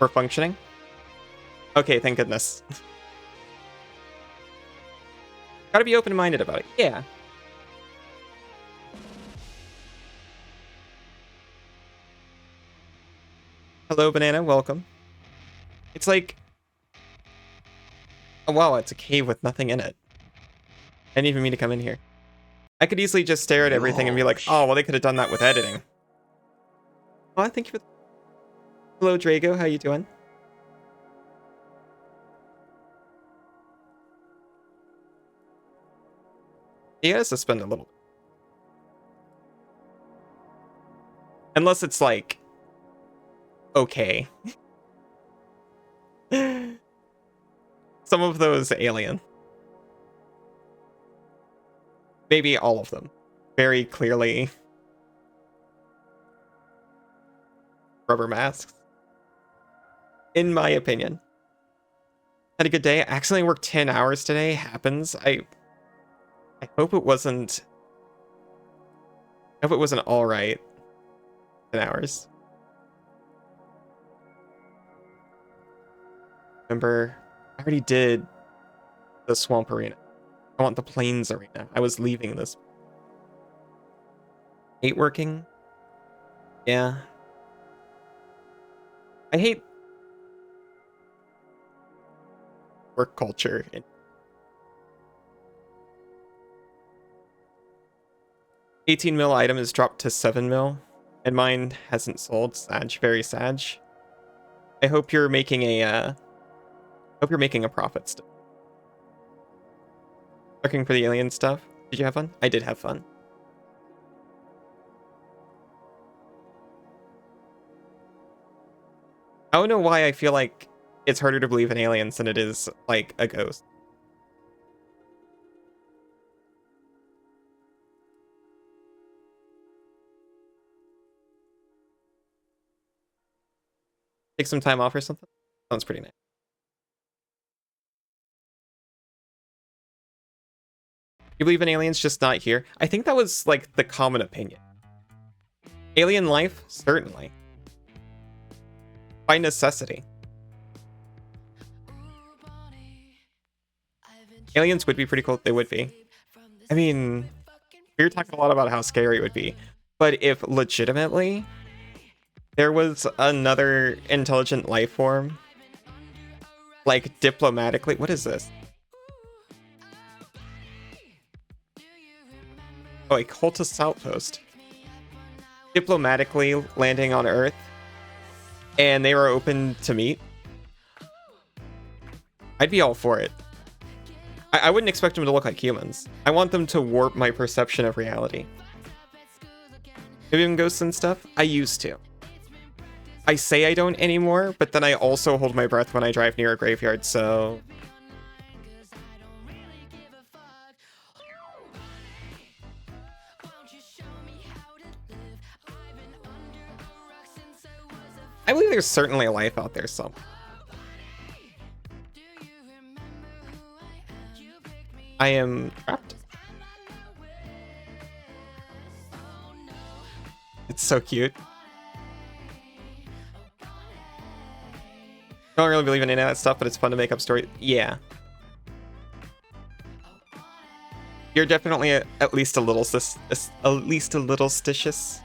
We're functioning? Okay, thank goodness. Gotta be open-minded about it. Yeah. Hello, Banana. Welcome. It's like... Oh, wow, it's a cave with nothing in it. I didn't even mean to come in here. I could easily just stare at everything and be like, oh, well, they could have done that with editing. Oh, thank you for... Hello, Drago. How you doing? You gotta suspend a little. Unless it's like... okay. Some of those alien. Maybe all of them. Very clearly... rubber masks. In my opinion. Had a good day. I accidentally worked 10 hours today. Happens. I hope it wasn't... I hope it wasn't alright. 10 hours. Remember, I already did the Swamp Arena. I want the Plains Arena. I was leaving this. 8 working? Yeah. I hate work culture. 18 mil item is dropped to 7 mil, and mine hasn't sold. Sag, very sag. I hope you're making a profit still. Looking for the alien stuff. Did you have fun? I did have fun. I don't know why I feel like it's harder to believe in aliens than it is like a ghost. Take some time off or something? Sounds pretty nice. You believe in aliens, just not here? I think that was like the common opinion. Alien life? Certainly. By necessity. Aliens would be pretty cool. They would be. I mean, we were talking a lot about how scary it would be. But if legitimately there was another intelligent life form, like diplomatically... What is this? Oh, a cultist outpost. Diplomatically landing on Earth, and they were open to meet, I'd be all for it. I wouldn't expect them to look like humans. I want them to warp my perception of reality. Maybe even ghosts and stuff? I used to. I say I don't anymore, but then I also hold my breath when I drive near a graveyard, so... I believe there's certainly a life out there somewhere. I am trapped. It's so cute. I don't really believe in any of that stuff, but it's fun to make up stories. Yeah. You're definitely at least a little stitious.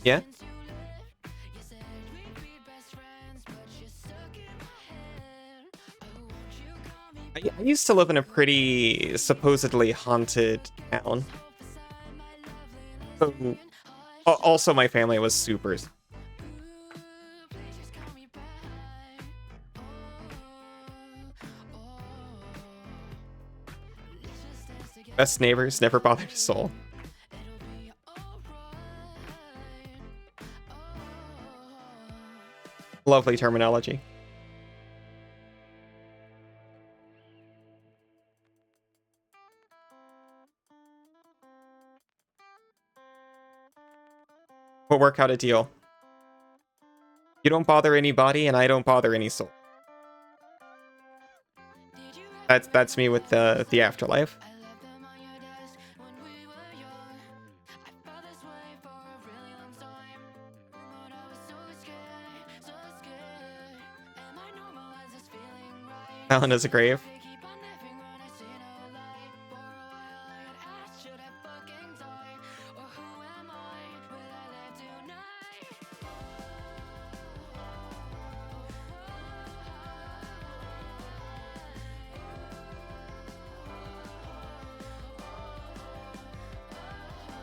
Yeah? I used to live in a pretty supposedly haunted town. So, also, my family was super... Best neighbors, never bothered a soul. Lovely terminology. We'll work out a deal. You don't bother anybody, and I don't bother any soul. That's me with the afterlife. Alan is a grave.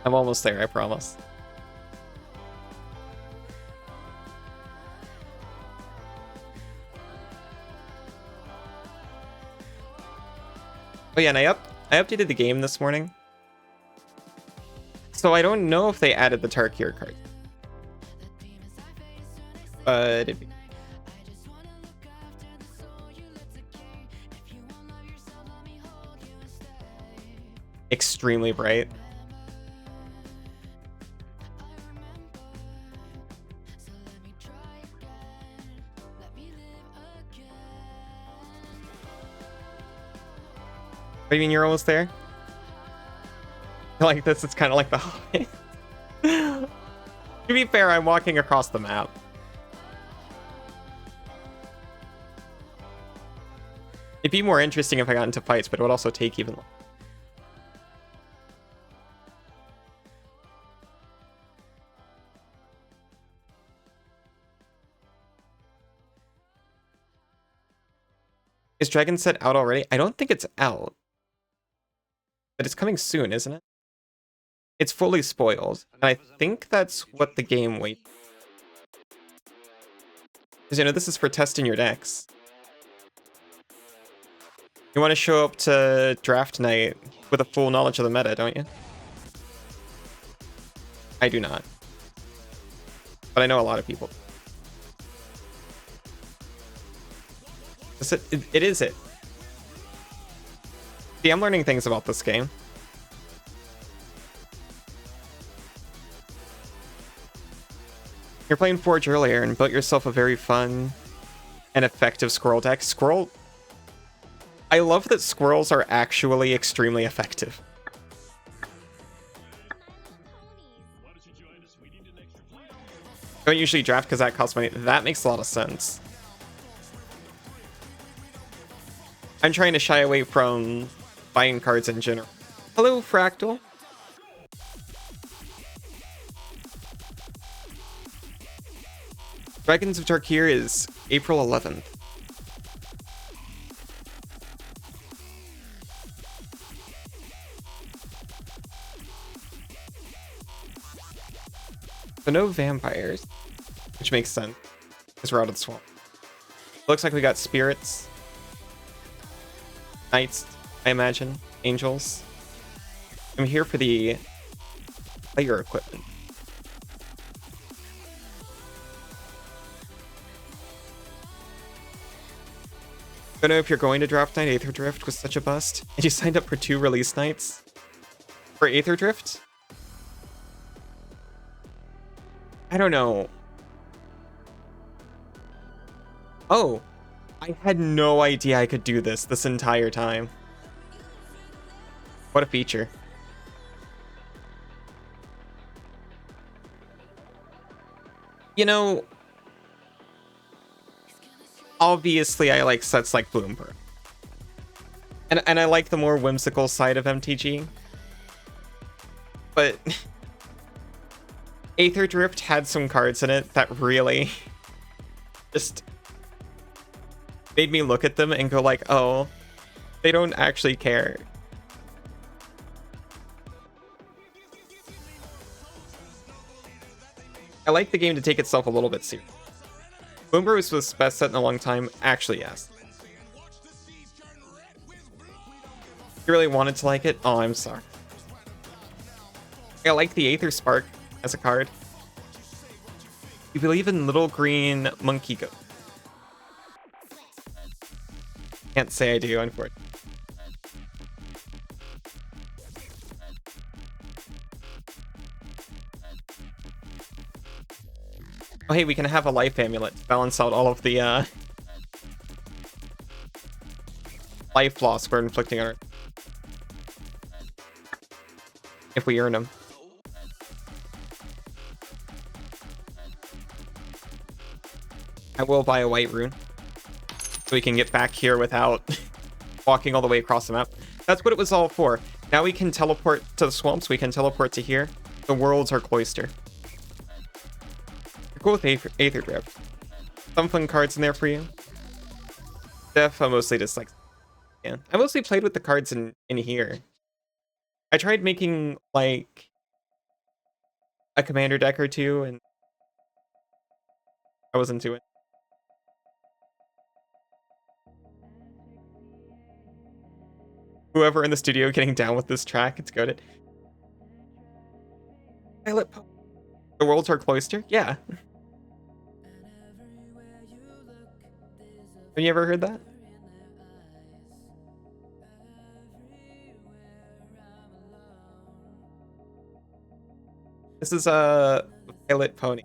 I'm almost there, I promise. Oh yeah, and I updated the game this morning. So I don't know if they added the Tarkir card. But extremely bright. What do you mean you're almost there? Like this, it's kind of like the Hobbit. To be fair, I'm walking across the map. It'd be more interesting if I got into fights, but it would also take even longer. Is Dragon Set out already? I don't think it's out. But it's coming soon, isn't it? It's fully spoiled. And I think that's what the game waits. Because, you know, this is for testing your decks. You want to show up to draft night with a full knowledge of the meta, don't you? I do not. But I know a lot of people. It is it. See, I'm learning things about this game. You're playing Forge earlier and built yourself a very fun and effective squirrel deck. Squirrel... I love that squirrels are actually extremely effective. Don't usually draft because that costs money. That makes a lot of sense. I'm trying to shy away from buying cards in general. Hello, Fractal. Dragons of Tarkir is April 11th. So no vampires, which makes sense, because we're out of the swamp. Looks like we got spirits, knights, I imagine, angels. I'm here for the player equipment. Don't know if you're going to draft night. Aether Drift was such a bust. And you signed up for 2 release nights for Aether Drift? I don't know. Oh, I had no idea I could do this entire time. What a feature. You know, obviously I like sets like Bloomberg. And I like the more whimsical side of MTG. But Aether Drift had some cards in it that really just made me look at them and go like, oh, they don't actually care. I like the game to take itself a little bit serious. Bloomberg was best set in a long time. Actually, yes. You really wanted to like it? Oh, I'm sorry. I like the Aether Spark as a card. You believe in Little Green Monkey Goat? Can't say I do, unfortunately. Oh, hey, we can have a life amulet to balance out all of the life loss we're inflicting on her. If we earn them. I will buy a white rune. So we can get back here without walking all the way across the map. That's what it was all for. Now we can teleport to the swamps. We can teleport to here. The worlds are cloister. You're cool with Aether Drip. Some fun cards in there for you. Def, I mostly just like... Yeah. I mostly played with the cards in here. I tried making, like, a commander deck or two, and I wasn't into it. Whoever in the studio getting down with this track, it's goated. The worlds are cloister? Yeah. Have you ever heard that? This is a Violet Pony.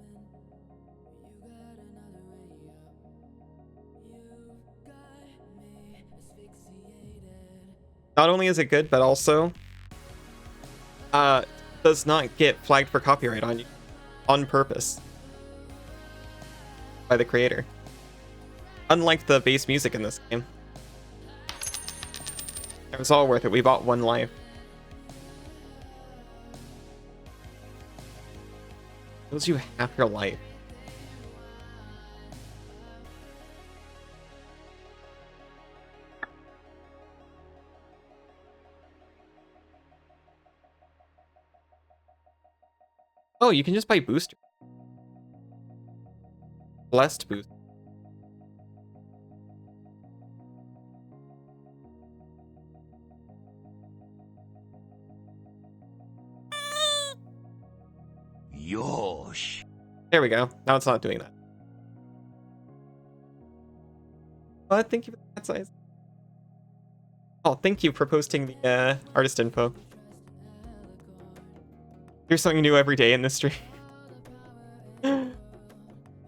Not only is it good, but also does not get flagged for copyright on you on purpose by the creator. Unlike the bass music in this game. It was all worth it. We bought one life. Gives you half your life. Oh, you can just buy booster. Blessed boost. Yosh. There we go. Now it's not doing that. But thank you for that size. Oh, thank you for posting the artist info. Here's something new every day in this stream.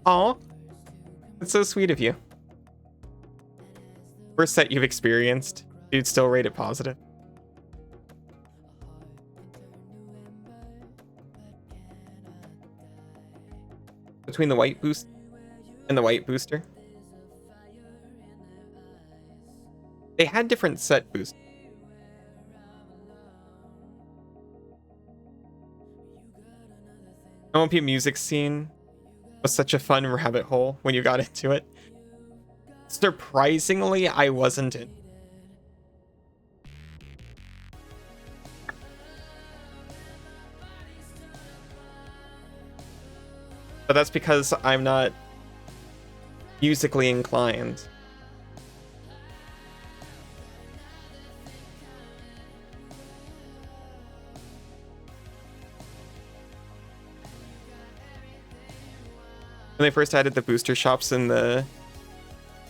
Aw. That's so sweet of you. Worst set you've experienced. Dude, still rate it positive. Between the white boost and the white booster. They had different set boosts. OMP music scene was such a fun rabbit hole when you got into it. Surprisingly, I wasn't in. But that's because I'm not musically inclined. When they first added the booster shops and the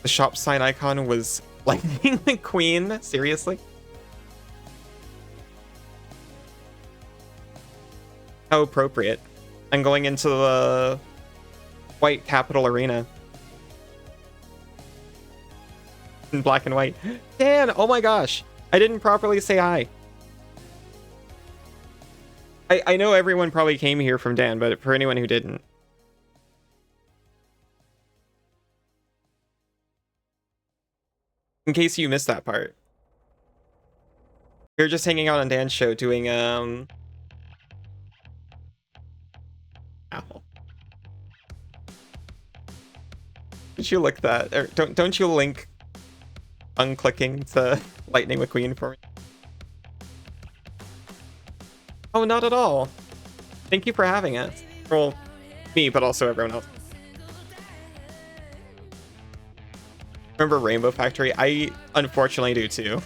shop sign icon was Lightning McQueen, seriously? How appropriate. I'm going into the white Capital Arena. In black and white. Dan, oh my gosh. I didn't properly say hi. I know everyone probably came here from Dan, but for anyone who didn't. In case you missed that part. We were just hanging out on Dan's show doing, Ow. Don't you look that? Or don't you link unclicking to Lightning McQueen for me? Oh, not at all. Thank you for having it. Well, me, but also everyone else. Remember Rainbow Factory? I unfortunately do too.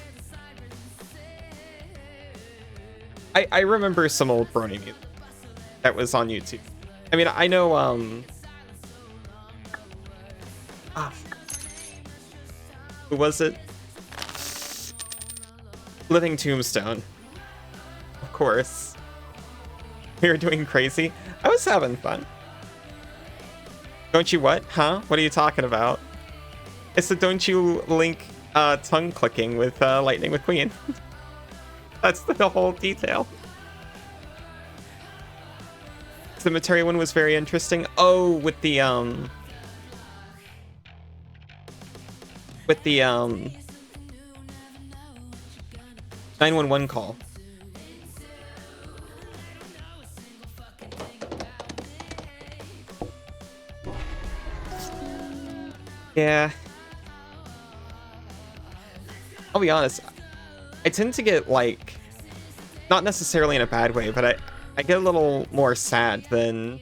I remember some old Brony music that was on YouTube. I mean, I know, who was it? Living Tombstone. Of course. We were doing crazy. I was having fun. Don't you what? Huh? What are you talking about? I said, don't you link tongue clicking with Lightning McQueen? That's the whole detail. Cemetery one was very interesting. Oh, with the with the 911 call. Yeah. I'll be honest. I tend to get, like, not necessarily in a bad way, but I get a little more sad than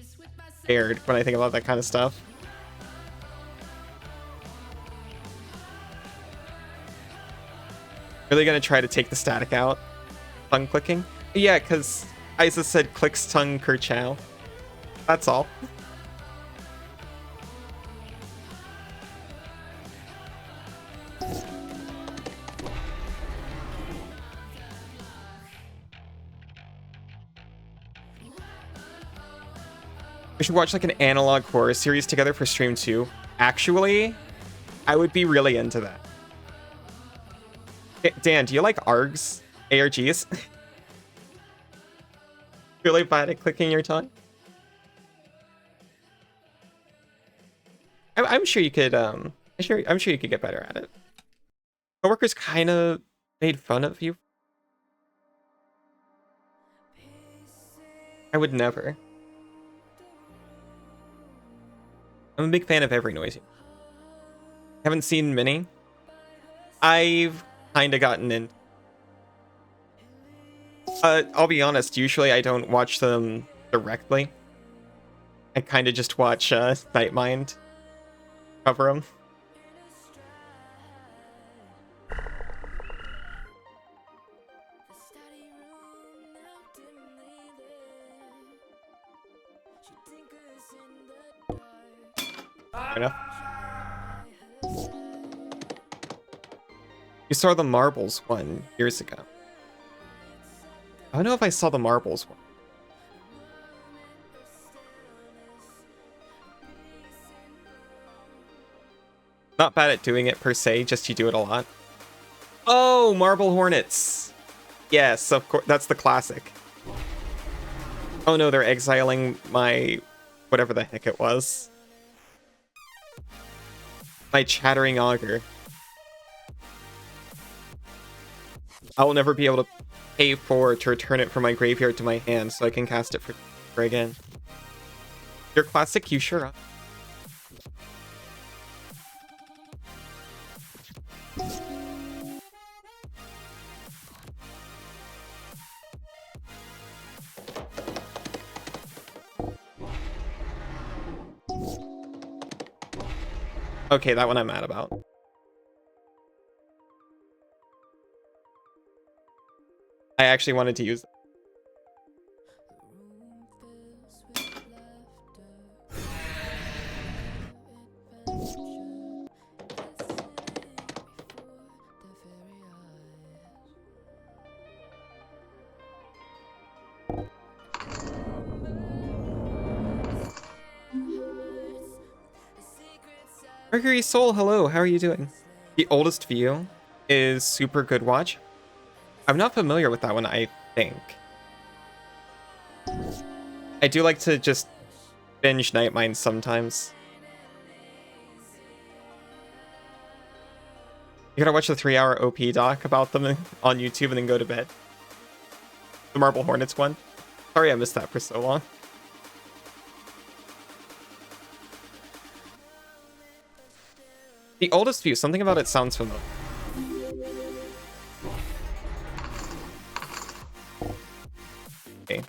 scared when I think about that kind of stuff. Are they gonna try to take the static out? Tongue clicking? Yeah, because Isa said clicks tongue kerchow. That's all. We should watch like an analog horror series together for stream 2. Actually, I would be really into that. Dan, do you like ARGs? ARGs? Really bad at clicking your tongue? I'm sure you could I'm sure you could get better at it. Coworkers kind of made fun of you. I would never. I'm a big fan of every noise. Haven't seen many. I've kind of gotten in. I'll be honest, usually I don't watch them directly. I kind of just watch Nightmind cover them. Fair enough. You saw the Marbles one years ago. I don't know if I saw the Marbles one. Not bad at doing it per se, just you do it a lot. Oh, Marble Hornets. Yes, of course. That's the classic. Oh no, they're exiling my... whatever the heck it was. My Chattering Augur. I will never be able to pay for to return it from my graveyard to my hand so I can cast it for again. Your classic, you sure are. Okay, that one I'm mad about. I actually wanted to use it. Mercury Soul, hello, how are you doing? The Oldest View is super good watch. I'm not familiar with that one, I think. I do like to just binge Nightmind sometimes. You gotta watch the 3-hour OP doc about them on YouTube and then go to bed. The Marble Hornets one. Sorry I missed that for so long. The Oldest View, something about it sounds familiar. Okay.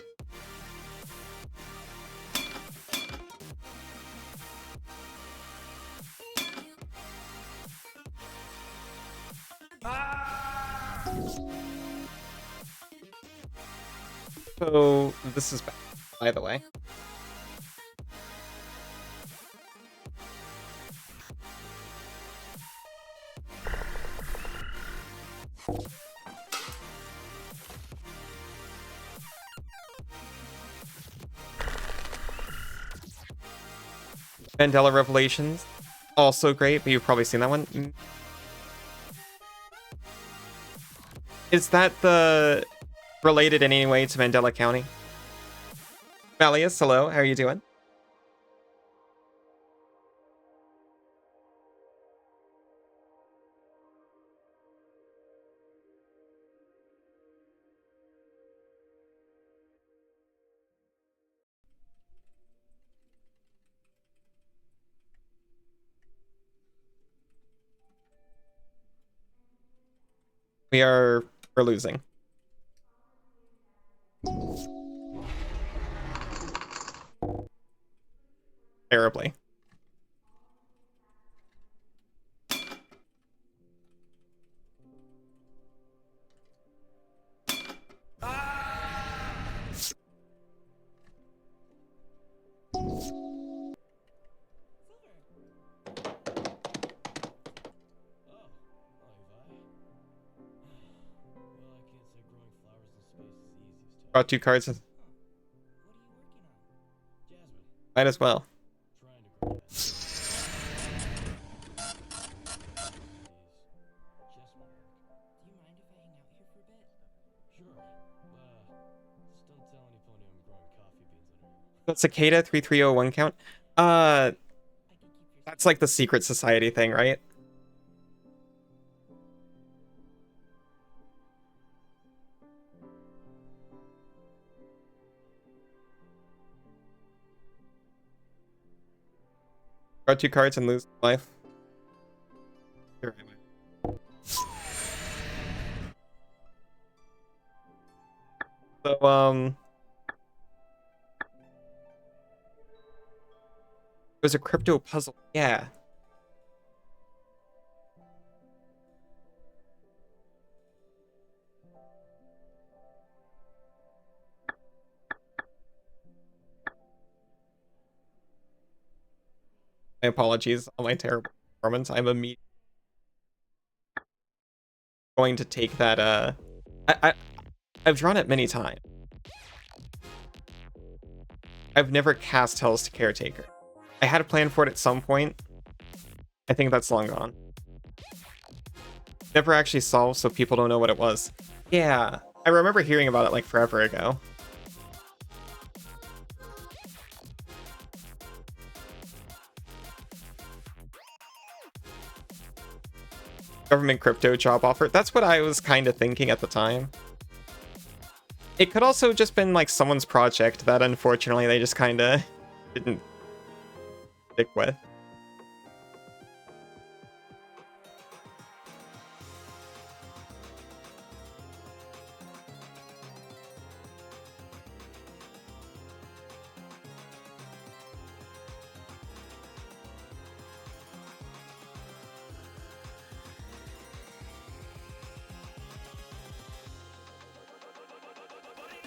So, this is bad, by the way. Mandela Revelations, also great, but you've probably seen that one. Is that the related in any way to Mandela County? Malleus, hello, how are you doing? We're losing. Terribly. Draw 2 cards. Might as well. Cicada 3301 count. That's like the secret society thing, right? Draw 2 cards and lose life. Sure, so, it was a crypto puzzle. Yeah. My apologies on my terrible performance. I'm immediately going to take that, I've drawn it many times. I've never cast Hells to Caretaker. I had a plan for it at some point. I think that's long gone. Never actually solved, so people don't know what it was. Yeah, I remember hearing about it like forever ago. Government crypto job offer. That's what I was kind of thinking at the time. It could also just been like someone's project that unfortunately they just kind of didn't stick with.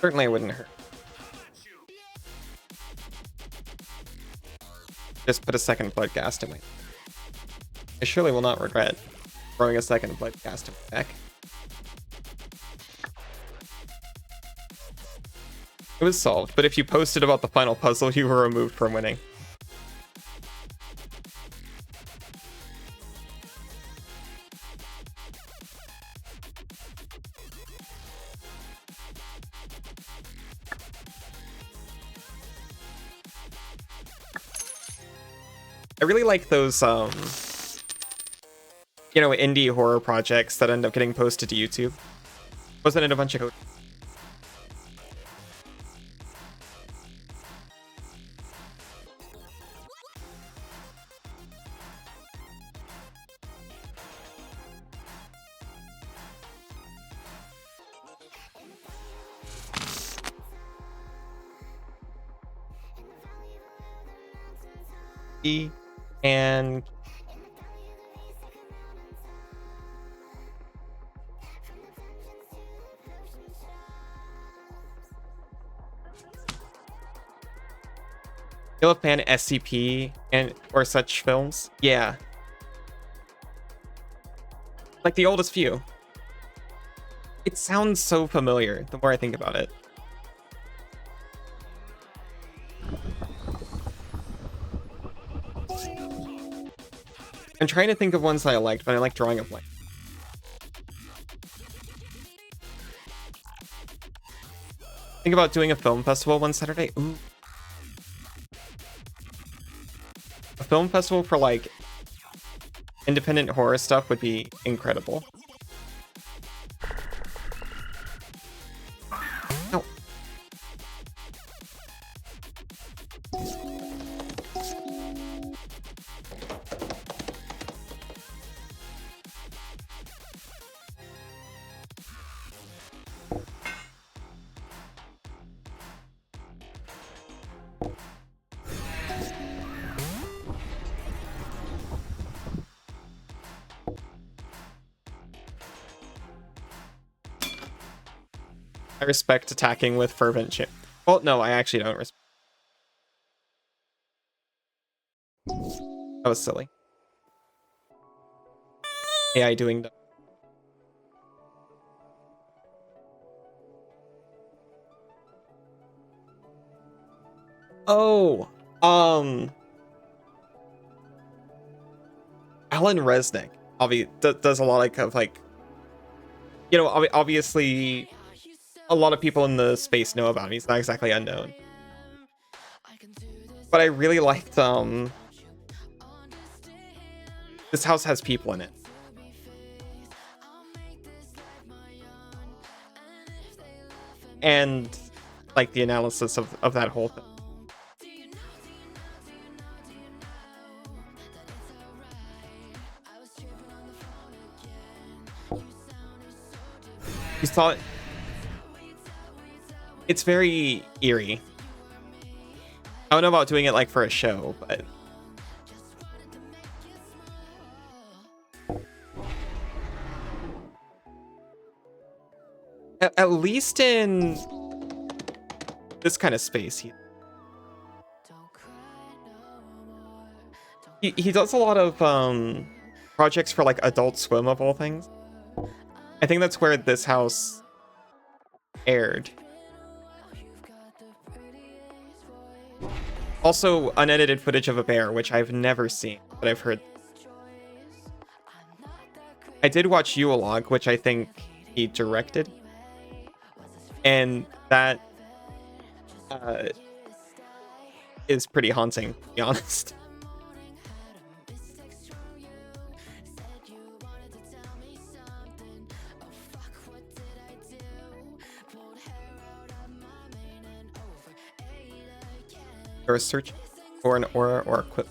Certainly it wouldn't hurt. Just put a second Bloodghast in my... I surely will not regret throwing a second Bloodghast in my deck. It was solved, but if you posted about the final puzzle, you were removed from winning. I really like those, you know, indie horror projects that end up getting posted to YouTube. Wasn't it a bunch of... and you'll fan SCP and or such films. Yeah, like the oldest few. It sounds so familiar the more I think about it. I'm trying to think of ones that I liked, but I like drawing a blank. Think about doing a film festival one Saturday. Ooh. A film festival for like independent horror stuff would be incredible. No. I respect attacking with fervent chip. Well, no, I actually don't respect. That was silly. AI doing the... Oh, Alan Resnick does a lot of like, you know, obviously a lot of people in the space know about him. He's not exactly unknown. But I really liked this house has people in it. And like the analysis of that whole thing. You saw it. It's very eerie. I don't know about doing it like for a show, but at least in this kind of space, he does a lot of projects for like Adult Swim of all things. I think that's where this house aired. Also, unedited footage of a bear, which I've never seen, but I've heard. I did watch Yule-log, which I think he directed. And that is pretty haunting, to be honest. Or a search for an aura or equip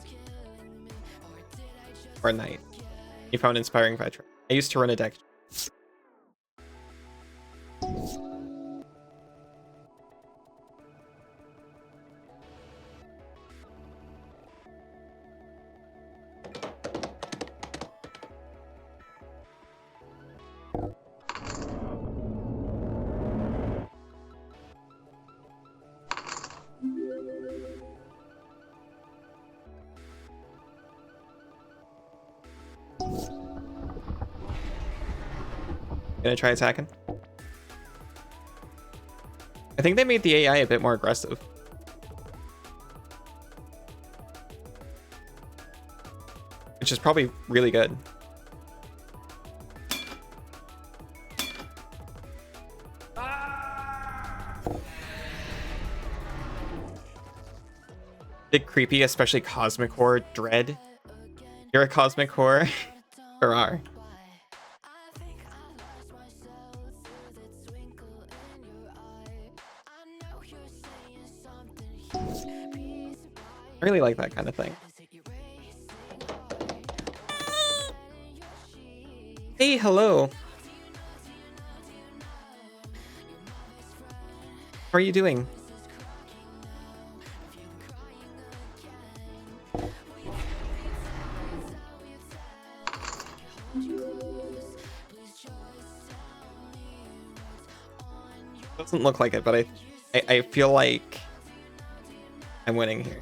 or a knight. You found inspiring veteran. I used to run a deck. Gonna try attacking. I think they made the AI a bit more aggressive. Which is probably really good. Big creepy, especially Cosmic Horror Dread. You're a Cosmic Horror? Or are? I really like that kind of thing. Hey, hello. How are you doing? Doesn't look like it, but I feel like I'm winning here.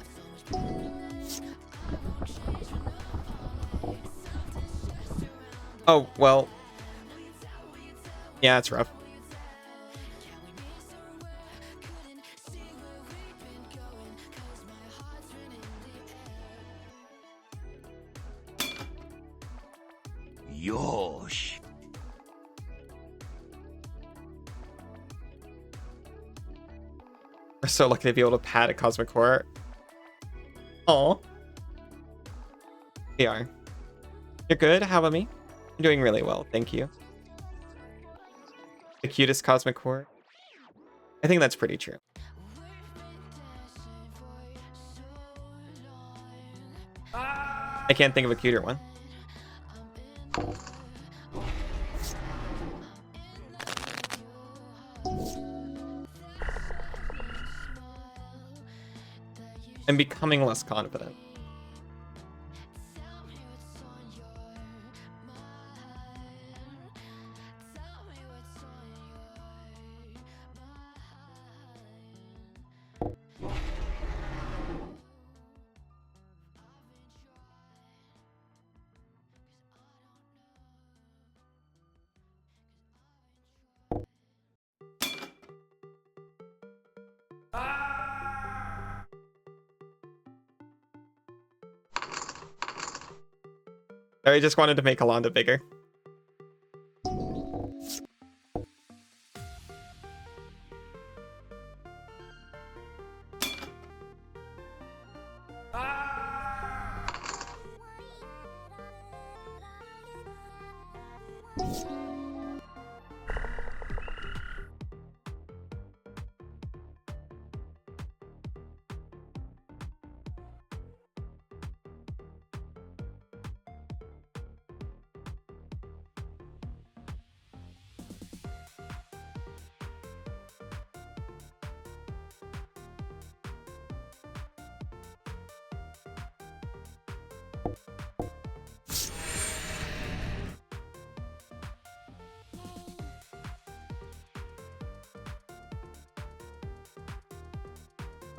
Oh, well. Yeah, it's rough. Yosh. We're so lucky to be able to pad a Cosmic Horror. Oh. We are. You're good? How about me? I'm doing really well, thank you. The cutest Cosmic Horror? I think that's pretty true. I can't think of a cuter one. I'm becoming less confident. I just wanted to make Alonda bigger.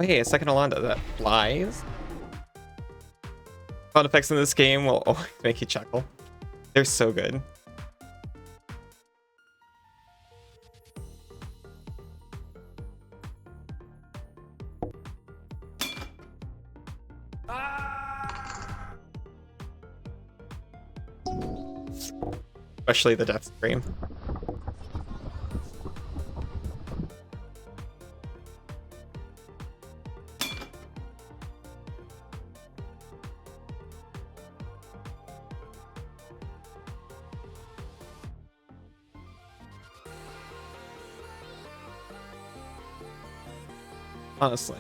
Oh, hey, a second Alonda that flies. Sound effects in this game will always make you chuckle. They're so good. Especially the death scream. Honestly.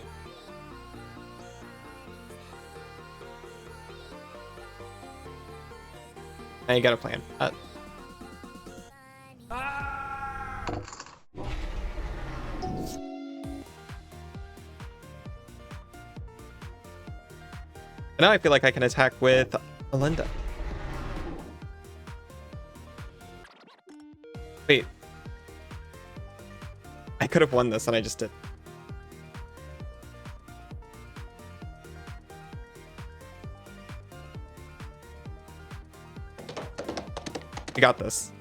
Now you got a plan for that. And now I feel like I can attack with Melinda. Wait. I could have won this and I just did. You got this.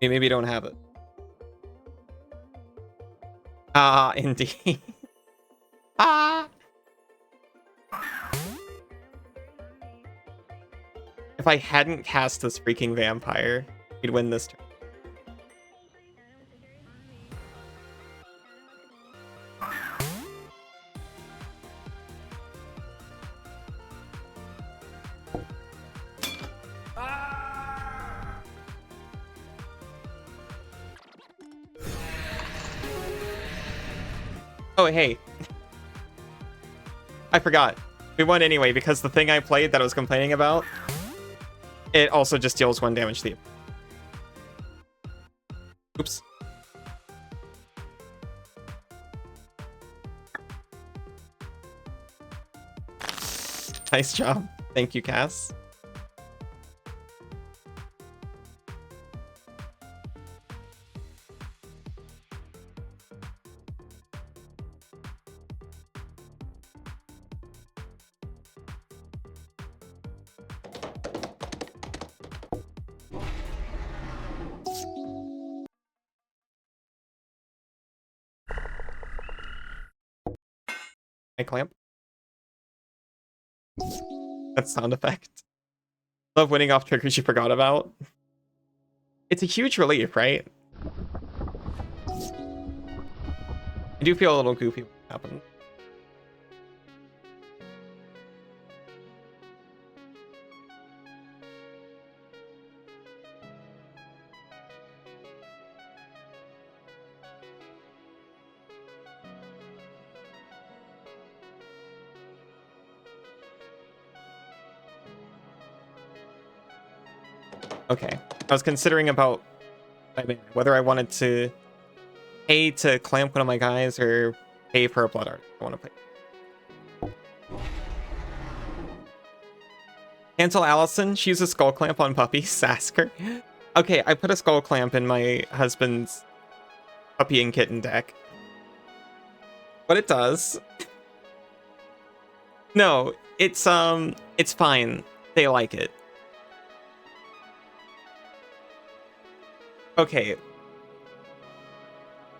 Maybe you don't have it. Ah, indeed. Ah. If I hadn't cast this freaking vampire, we'd win this turn. Oh, hey. I forgot. We won anyway because the thing I played that I was complaining about, it also just deals 1 damage to you. Oops. Nice job. Thank you, Cass. Hey, clamp. That sound effect. Love winning off triggers you forgot about. It's a huge relief, right? I do feel a little goofy when it happens. Okay. I was considering about whether I wanted to pay to clamp one of my guys or pay for a blood art. I want to play. Cancel Allison. She uses skull clamp on puppies. Ask her. Okay, I put a skull clamp in my husband's puppy and kitten deck. What it does... No, it's fine. They like it. Okay.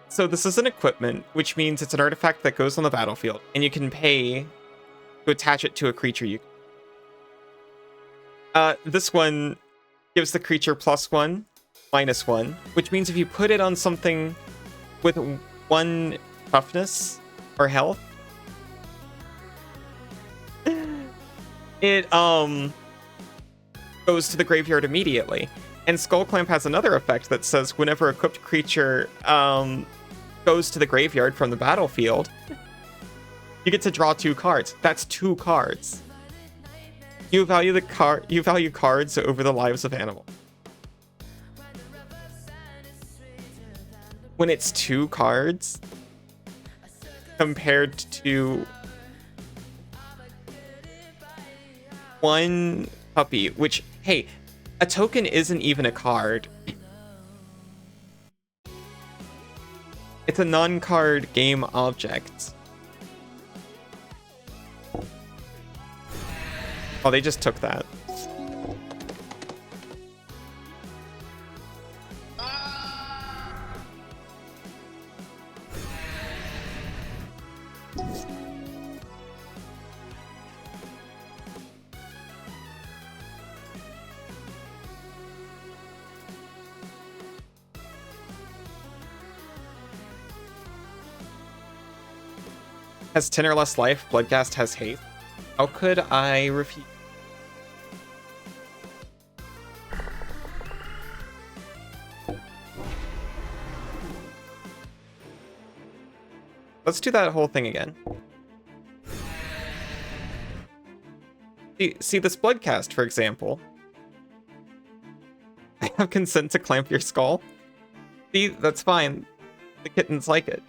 So this is an equipment, which means it's an artifact that goes on the battlefield, and you can pay to attach it to a creature you... This one gives the creature +1, -1, which means if you put it on something with 1 toughness or health, it goes to the graveyard immediately. And Skull Clamp has another effect that says whenever equipped creature goes to the graveyard from the battlefield, you get to draw 2 cards. That's 2 cards. You value cards over the lives of animals. When it's 2 cards compared to 1 puppy, which, hey, a token isn't even a card. It's a non-card game object. Oh, they just took that. Has 10 or less life, Bloodghast has haste. How could I refuse? Let's do that whole thing again. See this Bloodcast, for example. I have consent to clamp your skull. See, that's fine. The kittens like it.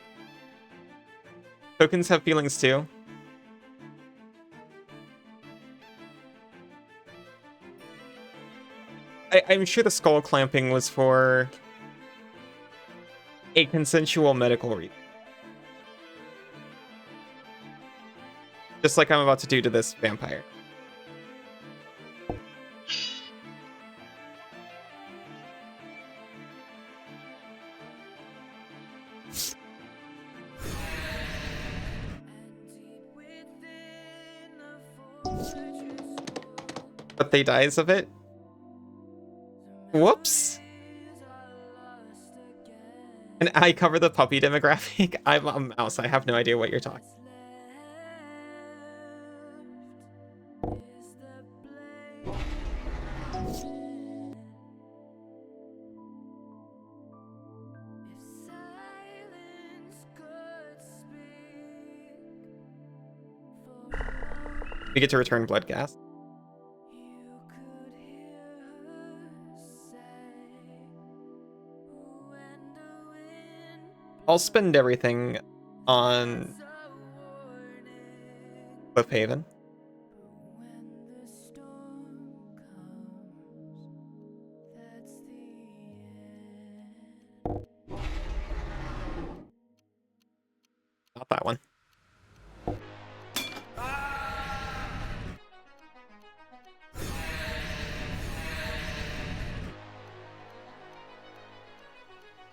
Tokens have feelings too. I'm sure the skull clamping was for a consensual medical reason. Just like I'm about to do to this vampire. But they dies of it? Whoops. And I cover the puppy demographic. I'm a mouse. I have no idea what you're talking. We get to return Bloodghast. I'll spend everything on Cliffhaven. Not that one.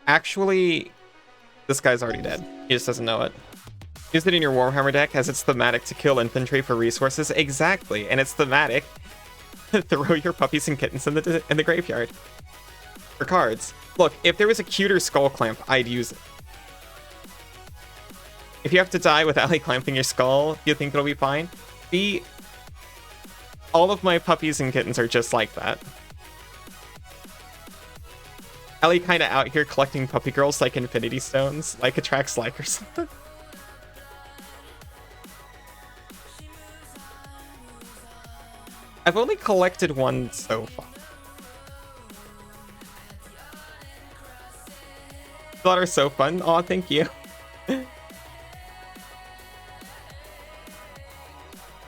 Actually, this guy's already dead. He just doesn't know it. Use it in your Warhammer deck as it's thematic to kill infantry for resources. Exactly, and it's thematic. Throw your puppies and kittens in the graveyard. For cards. Look, if there was a cuter skull clamp, I'd use it. If you have to die with Allie clamping your skull, you think it'll be fine? All of my puppies and kittens are just like that. Ellie kind of out here collecting puppy girls like Infinity Stones, like attracts like or something. I've only collected one so far. Blood are so fun. Aw, thank you.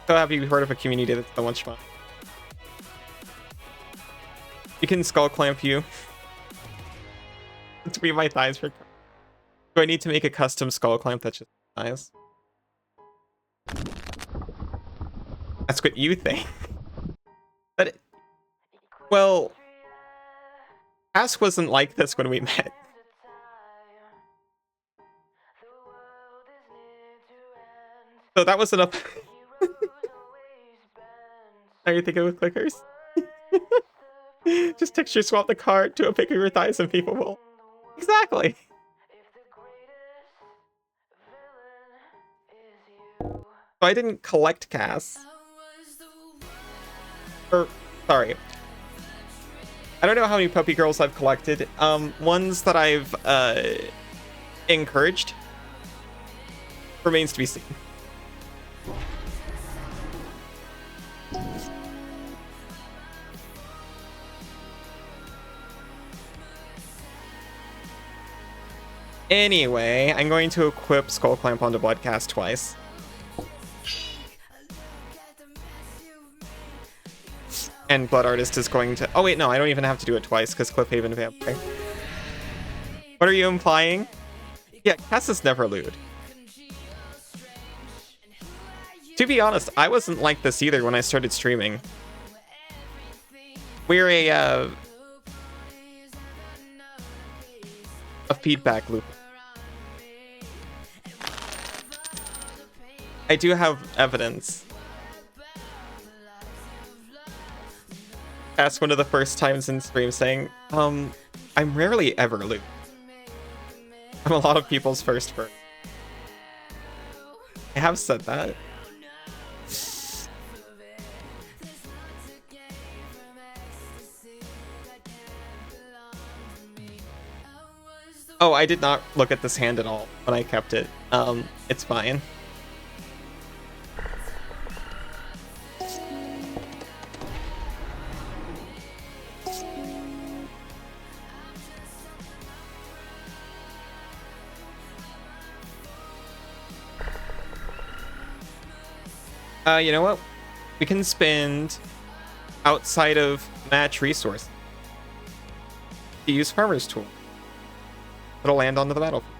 So happy you've heard of a community that's so much fun. You can skull clamp you. Between my thighs for... Do I need to make a custom skull clamp that's just nice? That's what you think. But, well, Ask wasn't like this when we met. So that was enough. Are you thinking with clickers? Just texture swap the card to a pic of your thighs and people will. Exactly. So I didn't collect Cass. Or, sorry. I don't know how many puppy girls I've collected. Ones that I've encouraged remains to be seen. Anyway, I'm going to equip Skull Clamp onto Bloodcast twice. And Blood Artist is going to... Oh wait, no, I don't even have to do it twice, because Cliffhaven Vampire. What are you implying? Yeah, Cass is never lewd. To be honest, I wasn't like this either when I started streaming. We're a feedback loop. I do have evidence. That's one of the first times in stream saying, I'm rarely ever lewd. I'm a lot of people's first bird. I have said that. Oh, I did not look at this hand at all when I kept it. It's fine. You know what? We can spend outside of match resource to use Farmer's Tool. It'll land onto the battlefield.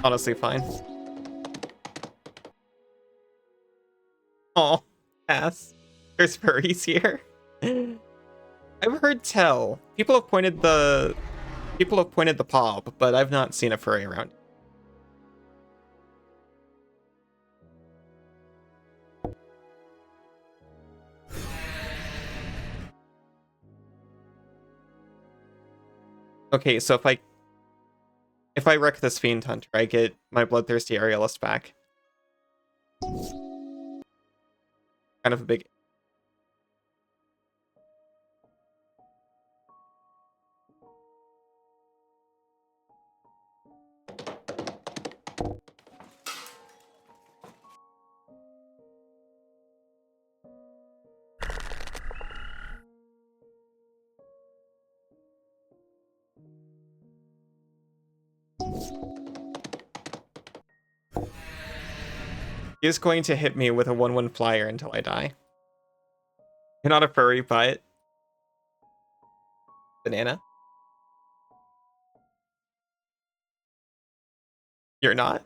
Honestly, fine. Oh, ass. There's furries here. I've heard tell. People have pointed the pob, but I've not seen a furry around. Okay, so if I wreck this Fiend Hunter, I get my Bloodthirsty Aerialist back. Kind of a big... He is going to hit me with a 1/1 flyer until I die. You're not a furry, but... Banana? You're not?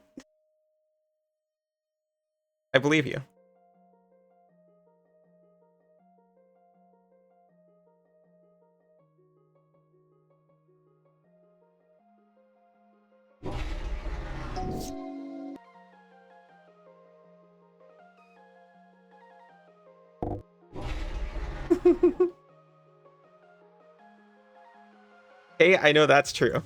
I believe you. Hey, I know that's true.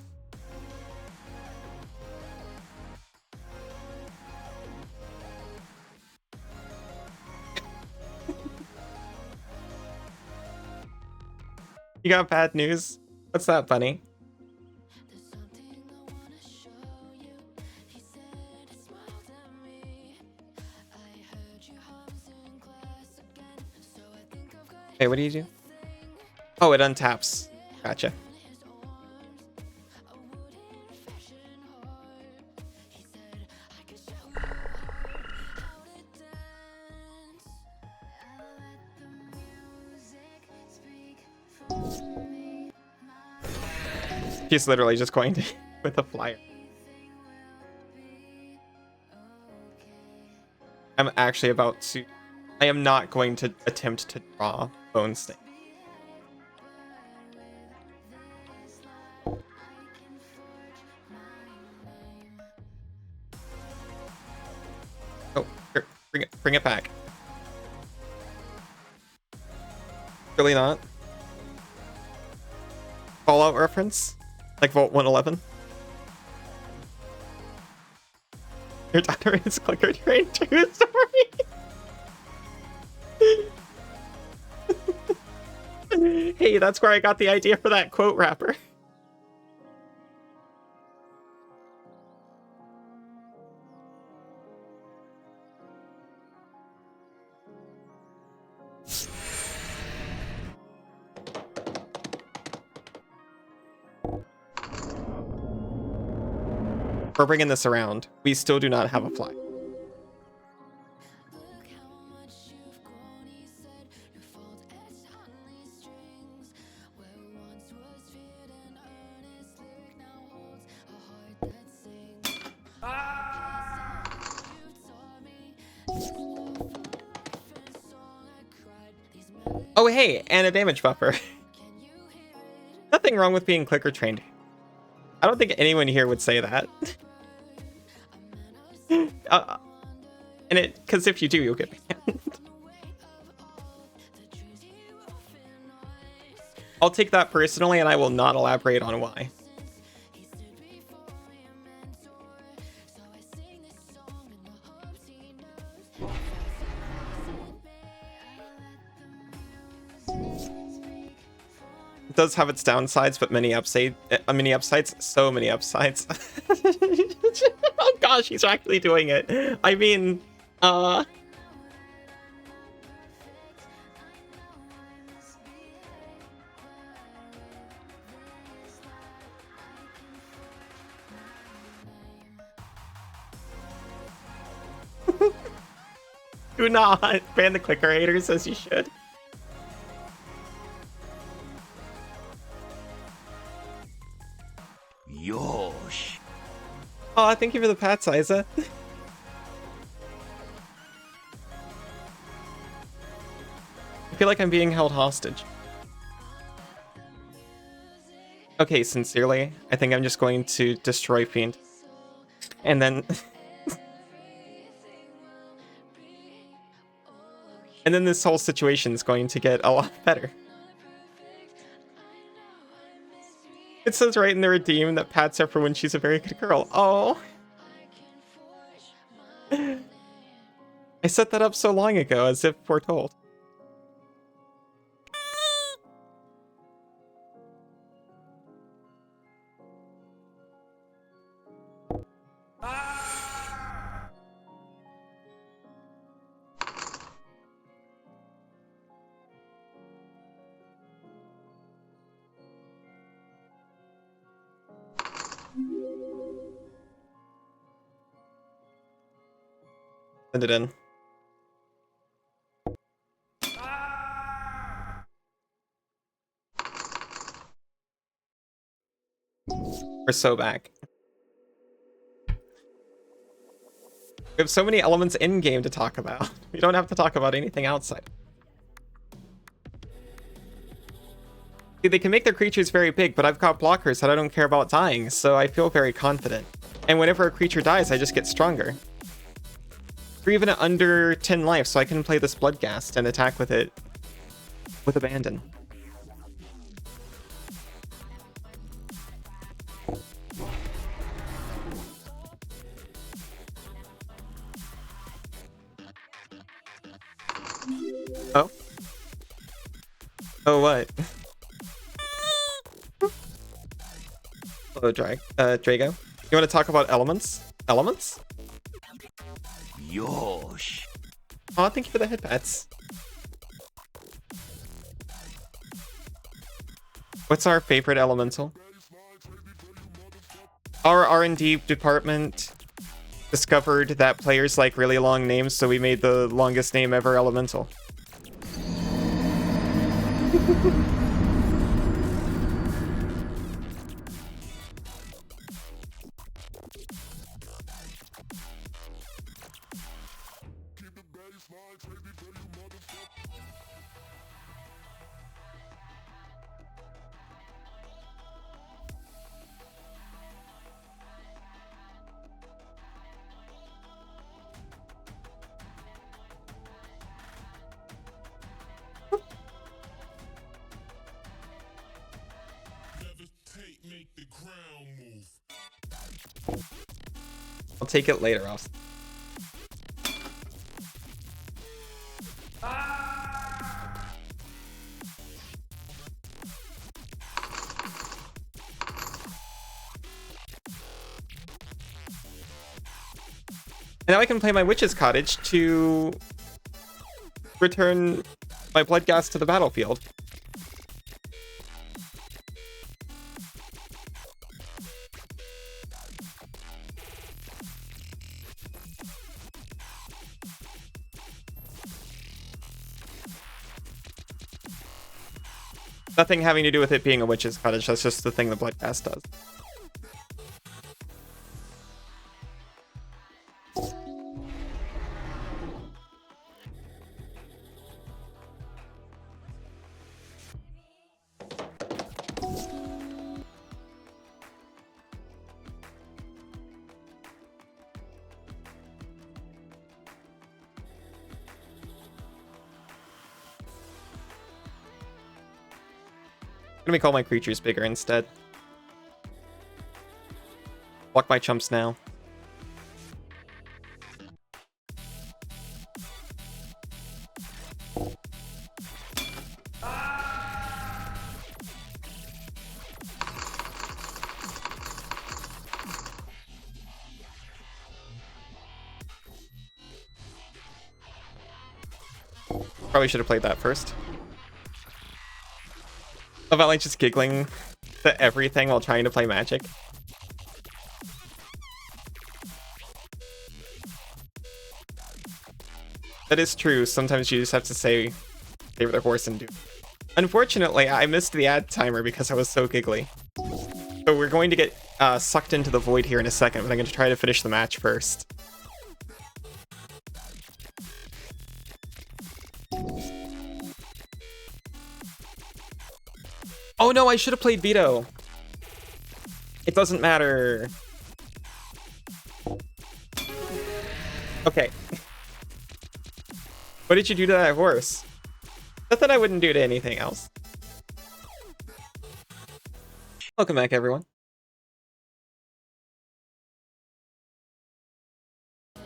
You got bad news? What's that, bunny? Hey, what do you do? Oh, it untaps. Gotcha. He's literally just going to with a flyer. I'm actually about to... I am not going to attempt to draw Bone Sting. Oh, here, bring it back. Really not? Fallout reference? Like Vault 111? Your daughter is clicker trained too, sorry. Hey, that's where I got the idea for that quote wrapper. We're bringing this around. We still do not have a fly. Oh, hey, and a damage buffer. Nothing wrong with being clicker trained. I don't think anyone here would say that. Because if you do, you'll get banned. I'll take that personally, and I will not elaborate on why. It does have its downsides, but many upsides. So many upsides. Oh gosh, he's actually doing it. I mean, do not ban the clicker haters as you should. Yosh. Oh, thank you for the pats, Isa. I feel like I'm being held hostage. Okay, sincerely, I think I'm just going to destroy Fiend. And then... and then this whole situation is going to get a lot better. It says right in the redeem that pats are for when she's a very good girl. Oh. I set that up so long ago, as if foretold. Send it in. We're so back. We have so many elements in-game to talk about. We don't have to talk about anything outside. See, they can make their creatures very big, but I've got blockers that I don't care about dying, so I feel very confident. And whenever a creature dies, I just get stronger. Or even at under 10 life, so I can play this Bloodghast and attack with it with abandon. Oh? Oh, what? Hello, Drago. You want to talk about elements? Elements? Yosh. Oh, thank you for the head pats. What's our favorite elemental? Our R&D department discovered that players like really long names, so we made the longest name ever elemental. I'll take it later, Ross. And now I can play my Witch's Cottage to return my blood gas to the battlefield. Nothing having to do with it being a Witch's Cottage, that's just the thing the blood gas does. Let me call my creatures bigger instead. Walk my chumps now. Probably should have played that first. About like just giggling to everything while trying to play Magic. That is true. Sometimes you just have to say favor the horse and do. Unfortunately, I missed the ad timer because I was so giggly. So we're going to get sucked into the void here in a second, but I'm going to try to finish the match first. Oh no, I should have played Veto. It doesn't matter. Okay. What did you do to that horse? Nothing I wouldn't do to anything else. Welcome back, everyone.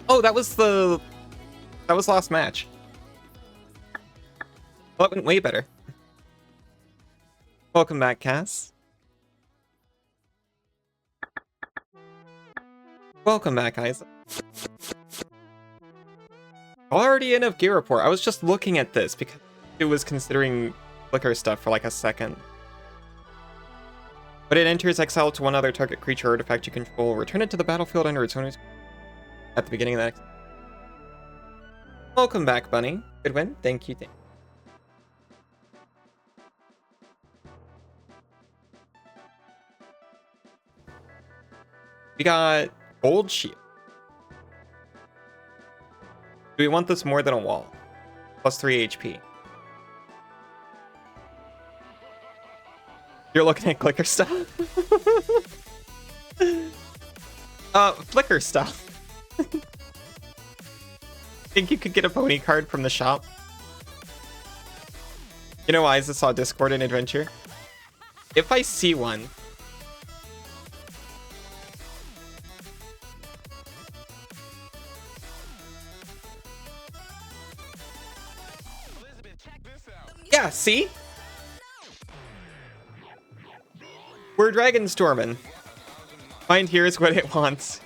Oh, that was last match. Well, that went way better. Welcome back, Cass. Welcome back, Isaac. Already in a gear report. I was just looking at this because it was considering flicker stuff for like a second. But it enters exile to one other target creature or artifact you control. Return it to the battlefield under its owner's at the beginning of the next. Welcome back, Bunny. Good win. Thank you. We got Gold Shield. Do we want this more than a wall? Plus 3 HP. You're looking at clicker stuff? Flicker stuff. Think you could get a pony card from the shop? You know why? Is this on Discord and Adventure? If I see one, yeah, see? We're Dragonstorming. Mind here's what it wants.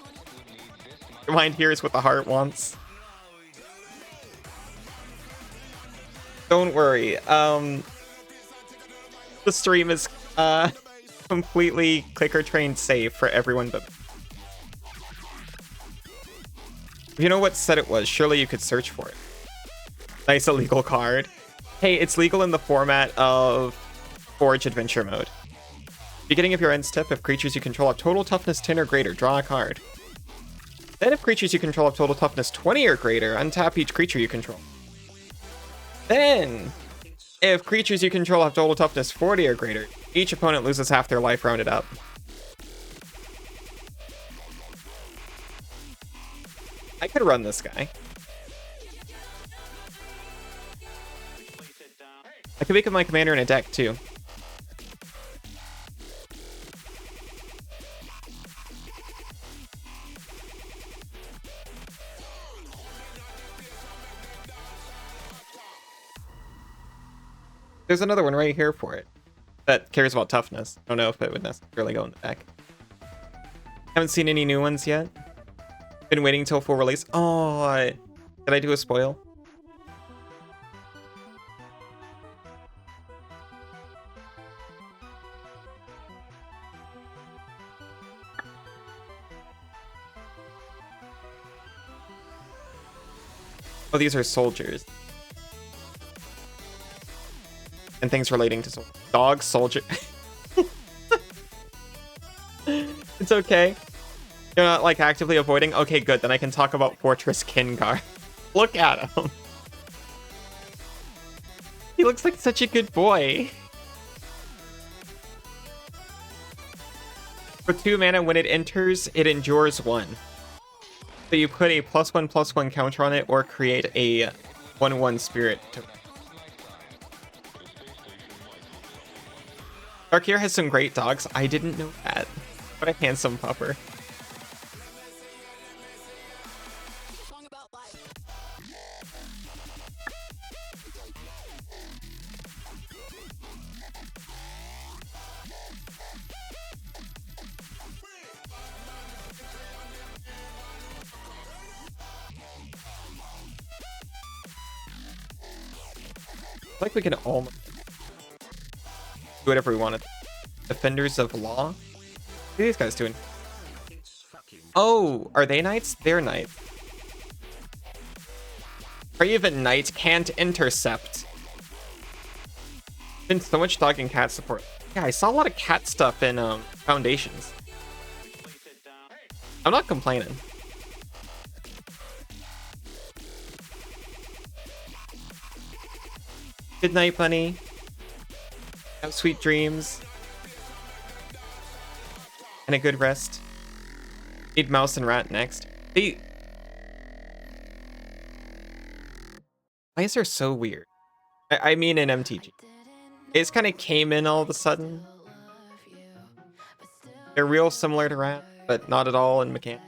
Mind here's what the heart wants. Don't worry. The stream is completely clicker trained safe for everyone but. If you know what set it was, surely you could search for it. Nice illegal card. Hey, it's legal in the format of Forge Adventure Mode. Beginning of your end step, if creatures you control have total toughness 10 or greater, draw a card. Then if creatures you control have total toughness 20 or greater, untap each creature you control. Then, if creatures you control have total toughness 40 or greater, each opponent loses half their life rounded up. I could run this guy. I could make him my commander in a deck, too. There's another one right here for it that cares about toughness. I don't know if it would necessarily go in the deck. Haven't seen any new ones yet. Been waiting till full release. Oh, did I do a spoil? Oh, these are soldiers. And things relating to soldiers. Dog, soldier. It's okay. You're not, like, actively avoiding? Okay, good. Then I can talk about Fortress Kingar. Look at him. He looks like such a good boy. For 2 mana, when it enters, it endures 1. So you put a +1/+1 counter on it or create a 1/1 spirit. Darkier has some great dogs. I didn't know that. What a handsome pupper. Like we can almost do whatever we want. Defenders of Law? What are these guys doing? Oh, are they knights? They're knights. Craven Knight can't intercept. Been so much dog and cat support. Yeah, I saw a lot of cat stuff in Foundations. I'm not complaining. Good night, bunny. Have sweet dreams. And a good rest. Need mouse and rat next. They... Why is there so weird? I mean in MTG. It just kind of came in all of a sudden. They're real similar to rat, but not at all in mechanics.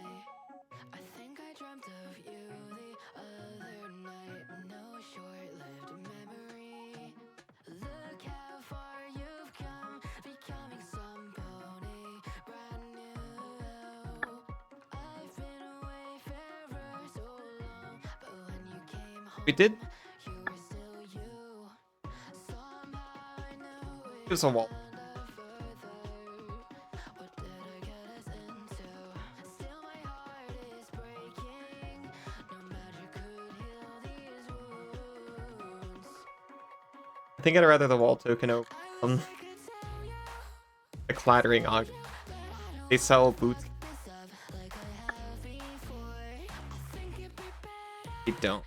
We did. There's a wall. I think I'd rather the wall token over the clattering auger. They sell boots. They don't.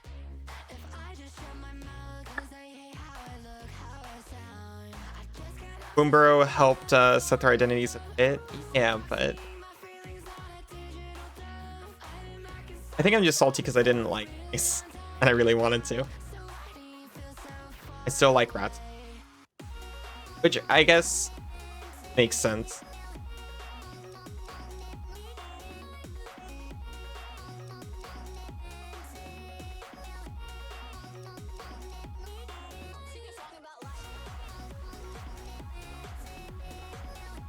Boomborough helped set their identities a bit. Yeah, but I think I'm just salty because I didn't like Ace, and I really wanted to. I still like rats, which I guess makes sense.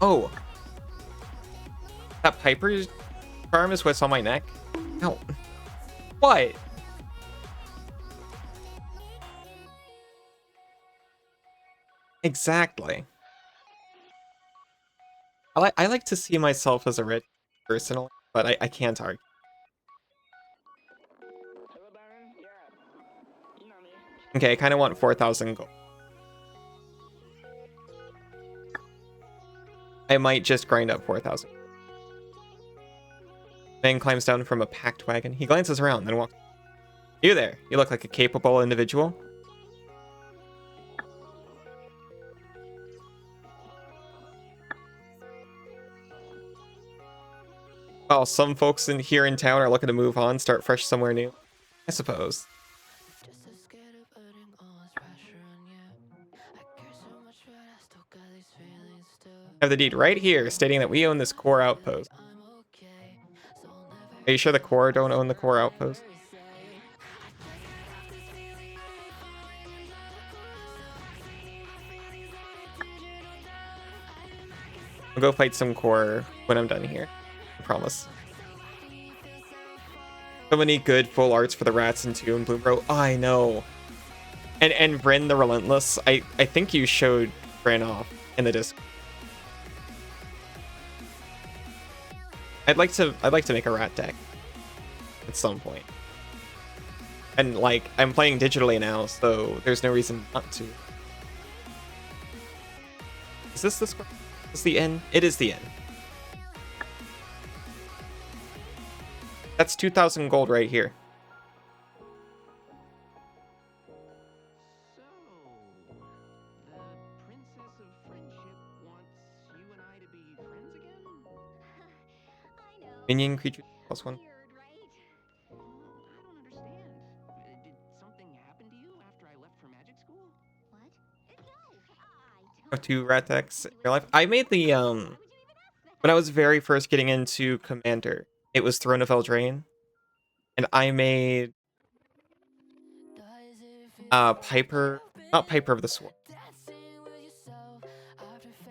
Oh. That Piper charm is what's on my neck. No. What? Exactly. I like to see myself as a rich person, but I can't argue. Okay, I kind of want 4,000 gold. I might just grind up 4,000. Man climbs down from a packed wagon. He glances around, then walks. You there. You look like a capable individual. Well, some folks here in town are looking to move on, start fresh somewhere new. I suppose. I have the deed right here stating that we own this core outpost. Are you sure the core don't own the core outpost? I'll go fight some core when I'm done here. I promise. So many good full arts for the rats and Two and Bloombro. Oh, I know. And Bryn the Relentless. I think you showed Bryn off in the disc. I'd like to make a rat deck at some point. And like I'm playing digitally now, so there's no reason not to. Is this the square? Is the inn? It is the inn. That's 2,000 gold right here. Minion creature +1. I don't understand. Did something happen to you after I left for magic school? Have 2 rat decks in your life. I made the when I was very first getting into Commander, it was Throne of Eldraine. And I made Piper, not Piper of the Sword.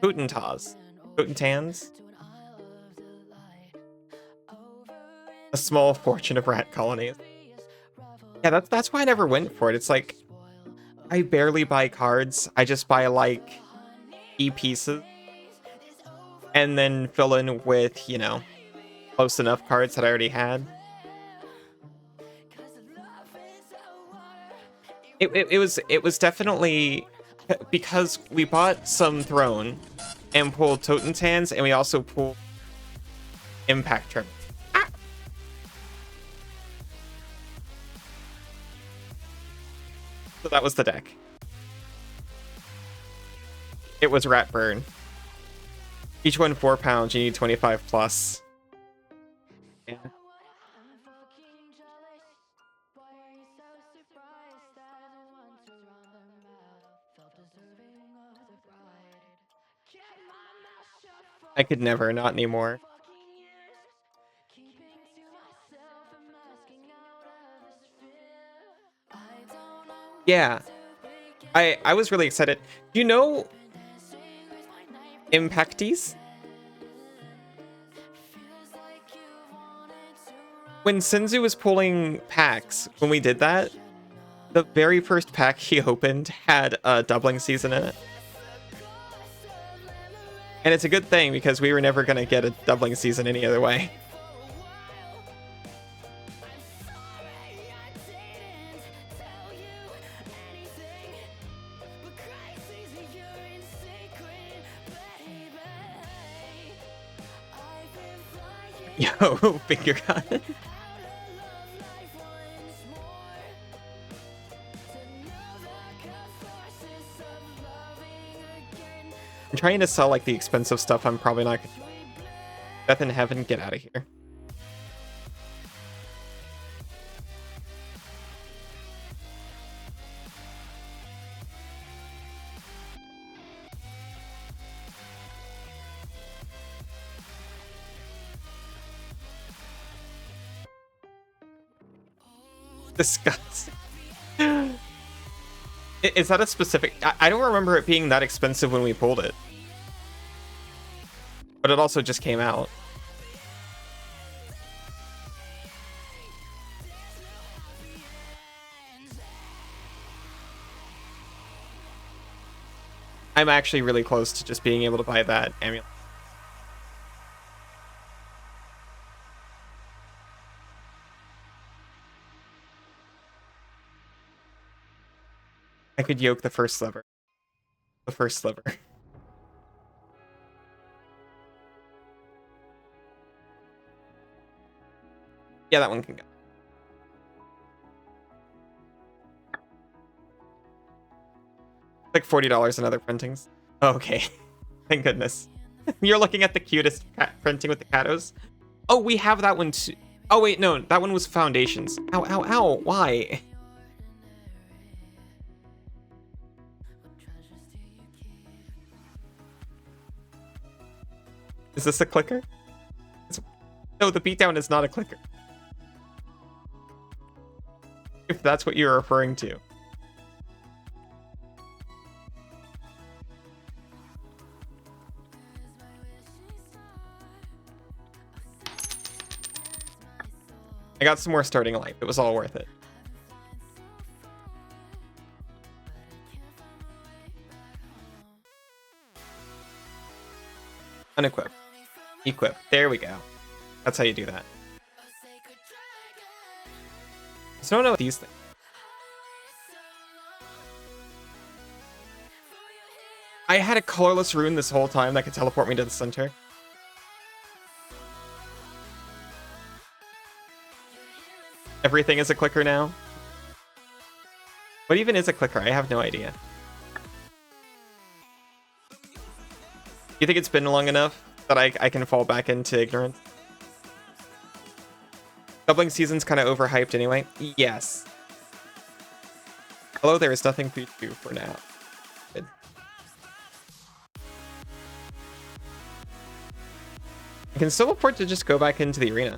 Potentans. A small fortune of rat colonies. Yeah, that's why I never went for it. It's like I barely buy cards. I just buy like key pieces and then fill in with, you know, close enough cards that I already had. It was definitely because we bought some Throne and pulled Totentans, and we also pulled Impact Trip. So that was the deck. It was Ratburn. Each one 4 pounds, you need 25 plus. Yeah. I could never, not anymore. Yeah. I was really excited. You know Impacties? When Senzu was pulling packs, when we did that, the very first pack he opened had a doubling season in it. And it's a good thing because we were never going to get a doubling season any other way. Yo, finger gun. I'm trying to sell like the expensive stuff. I'm probably not gonna. Death in Heaven, get out of here. Disgusting. Is that a specific... I don't remember it being that expensive when we pulled it. But it also just came out. I'm actually really close to just being able to buy that amulet. I could yoke the first sliver. The first sliver. Yeah, that one can go. Like $40 in other printings. Okay. Thank goodness. You're looking at the cutest printing with the Katos. Oh, we have that one too. Oh, wait, no. That one was foundations. Ow, ow, ow. Why? Is this a clicker? No, the beatdown is not a clicker. If that's what you're referring to. I got some more starting life. It was all worth it. Unequip. Equip. There we go. That's how you do that. So I don't know these things. I had a colorless rune this whole time that could teleport me to the center. Everything is a clicker now. What even is a clicker? I have no idea. You think it's been long enough that I can fall back into ignorance? Doubling season's kind of overhyped anyway. Yes. Hello, there is nothing for you to do for now. Good. I can still afford to just go back into the arena.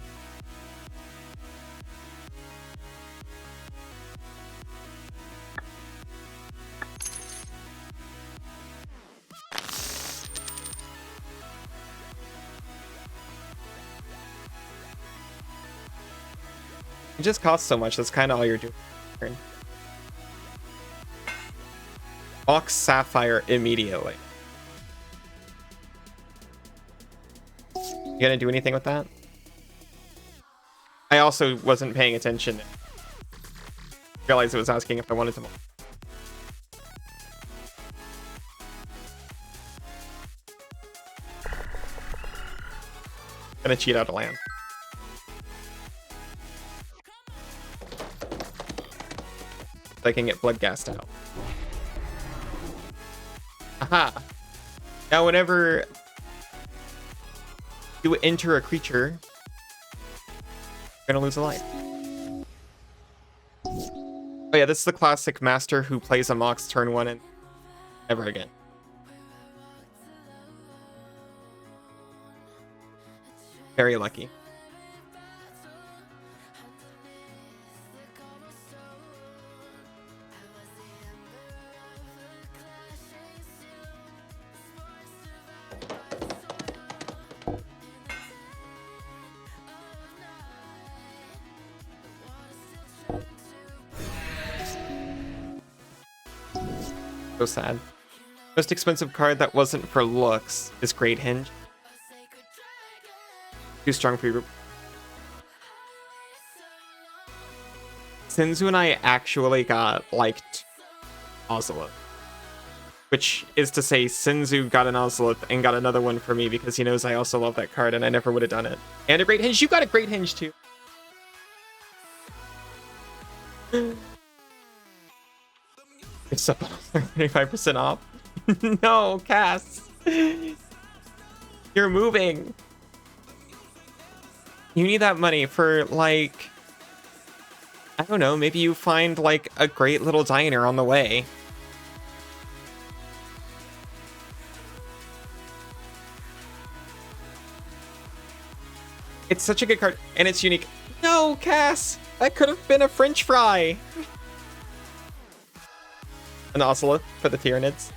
It just costs so much. That's kind of all you're doing. Box Sapphire immediately. You gonna do anything with that? I also wasn't paying attention. Realized it was asking if I wanted to. Gonna cheat out a land. I can get blood gassed out. Aha! Now whenever you enter a creature, you're gonna lose a life. Oh yeah, this is the classic master who plays a Mox turn 1 and never again. Very lucky. So sad. Most expensive card that wasn't for looks is Great Hinge. Too strong for your group. Sinzu and I actually got like Ozolith. Which is to say Sinzu got an Ozolith and got another one for me because he knows I also love that card and I never would have done it. And a Great Hinge. You got a Great Hinge too. It's up 35% off. No, Cass. You're moving. You need that money for, like, I don't know, maybe you find, like, a great little diner on the way. It's such a good card, and it's unique. No, Cass! That could have been a French fry! An Ocelot for the Tyranids.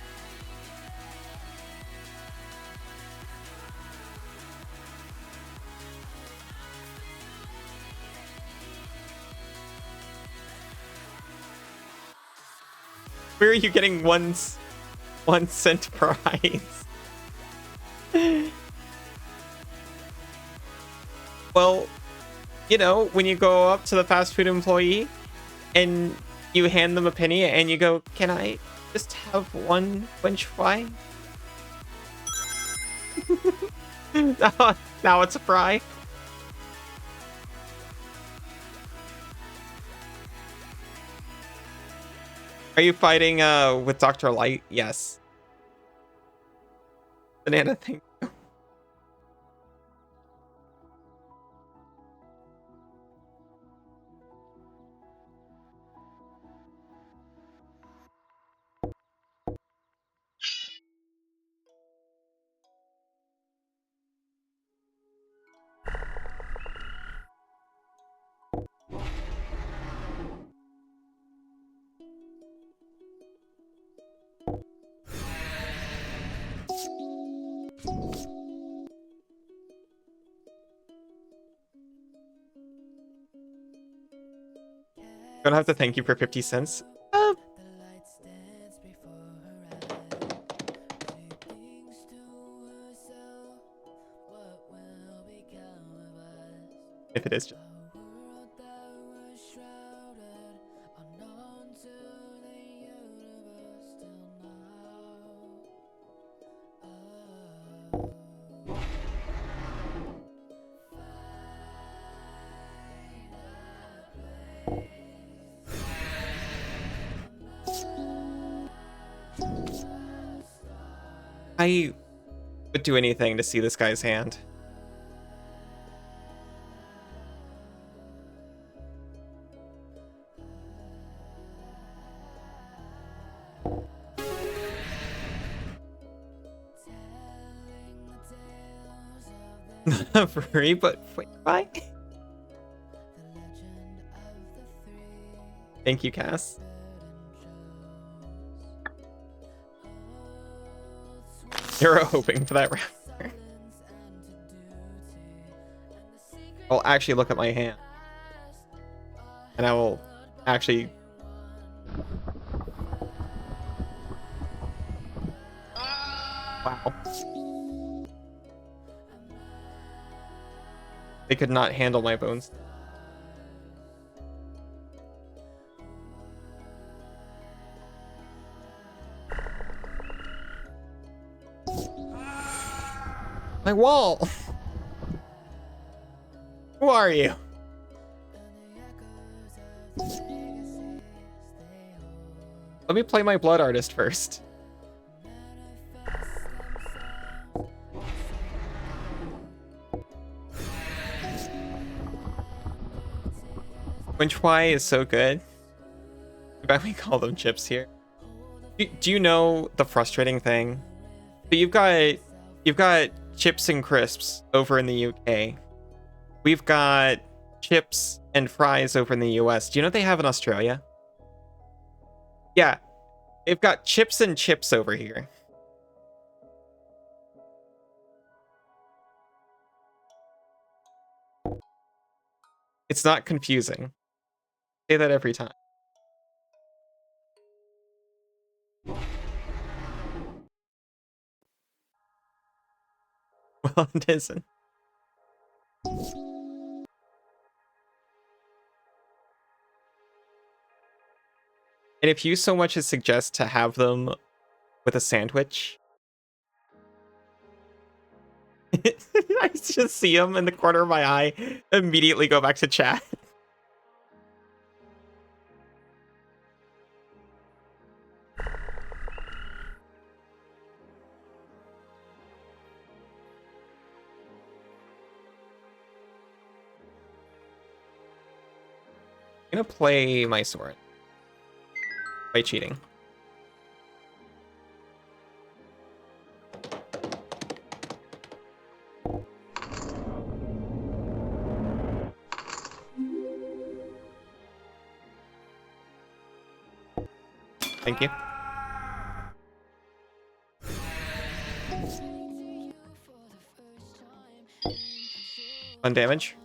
Where are you getting one 1 cent price. Well, you know, when you go up to the fast food employee and you hand them a penny and you go, "Can I just have one French fry?" Now it's a fry. Are you fighting with Dr. Light? Yes. Banana thing. Don't have to thank you for 50 cents. If it is just... I would do anything to see this guy's hand. Furry, but wait, bye. Thank you, Cass. You're hoping for that round. I'll actually look at my hand. And I will actually... Wow. They could not handle my bones. My wall! Who are you? Let me play my blood artist first. Winch Y is so good. But we call them chips here. Do you know the frustrating thing? So you've got chips and crisps over in the UK. We've got chips and fries over in the US. Do you know what they have in Australia? Yeah, they've got chips and chips over here. It's not confusing. I say that every time. Well, it isn't. And if you so much as suggest to have them with a sandwich, I just see them in the corner of my eye, immediately go back to chat. I'm gonna play my sword by cheating. Thank you. 1 damage.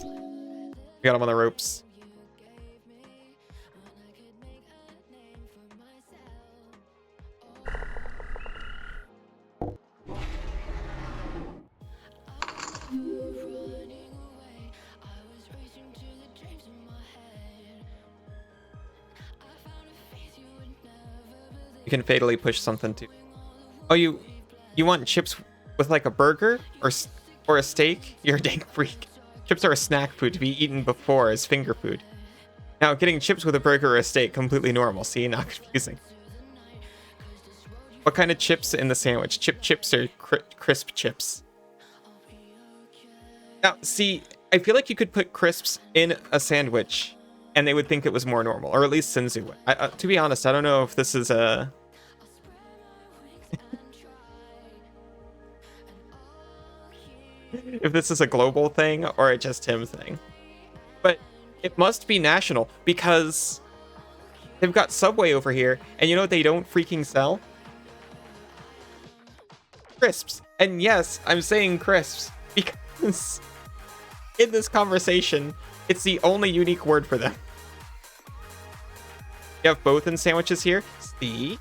We got him on the ropes. You can fatally push something too. Oh, you want chips with like a burger or a steak? You're a dank freak. Chips are a snack food to be eaten before as finger food. Now, getting chips with a burger or a steak, completely normal. See, not confusing. What kind of chips in the sandwich? Chips or crisp chips? Now, see, I feel like you could put crisps in a sandwich and they would think it was more normal, or at least Sinzu would. To be honest, I don't know if this is a... if this is a global thing or a just him thing. But it must be national because they've got Subway over here, and you know what they don't freaking sell? Crisps. And yes, I'm saying crisps because in this conversation, it's the only unique word for them. You have both in sandwiches here. See?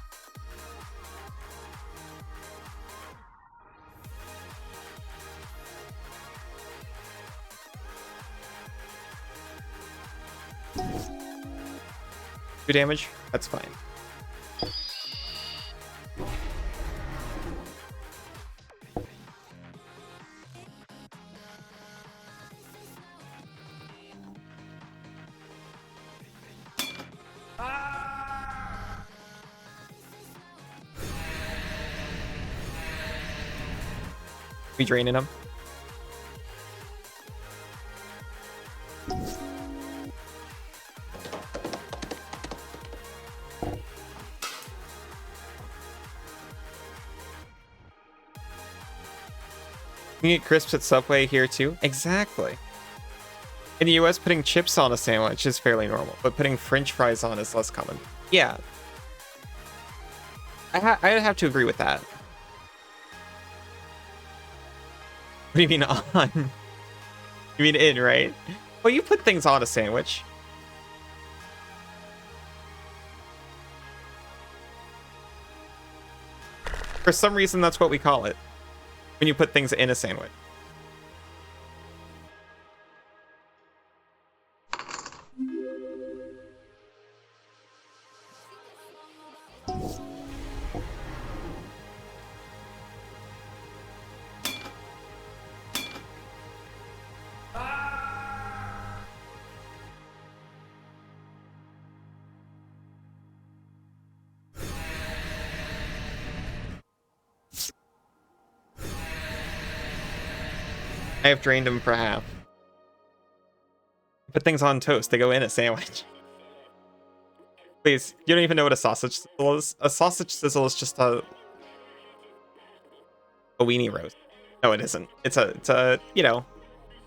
Two damage? That's fine. We draining him. You can get crisps at Subway here too. Exactly. In the US, putting chips on a sandwich is fairly normal, but putting French fries on is less common. Yeah. I'd have to agree with that. What do you mean on? You mean in, right? Well, you put things on a sandwich. For some reason, that's what we call it. When you put things in a sandwich. I have drained them for half. Put things on toast. They go in a sandwich. Please, you don't even know what a sausage sizzle is. A sausage sizzle is just a weenie roast. No, it isn't. It's a, you know,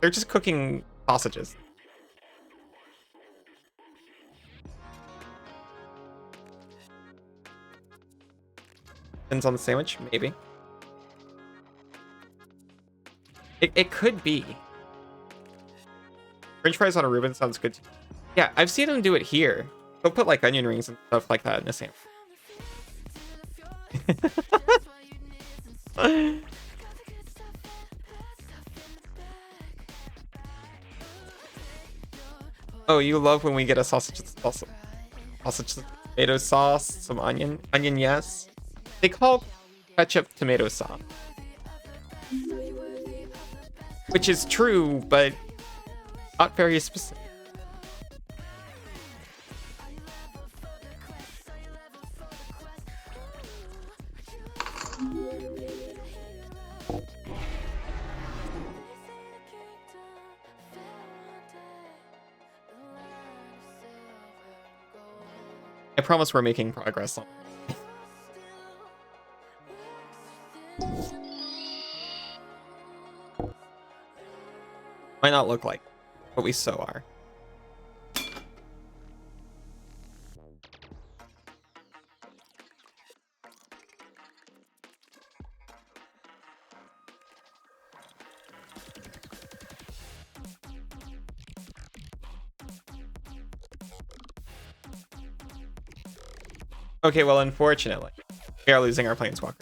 they're just cooking sausages. Depends on the sandwich, maybe. It could be. French fries on a Reuben sounds good too. Yeah, I've seen them do it here. They'll put like onion rings and stuff like that in a sandwich. Oh, you love when we get a sausage tomato sauce, some onion. Onion, yes. They call ketchup tomato sauce. Which is true, but not very specific. I promise we're making progress on it. Might not look like, but we so are. Okay, well, unfortunately, we are losing our planeswalker.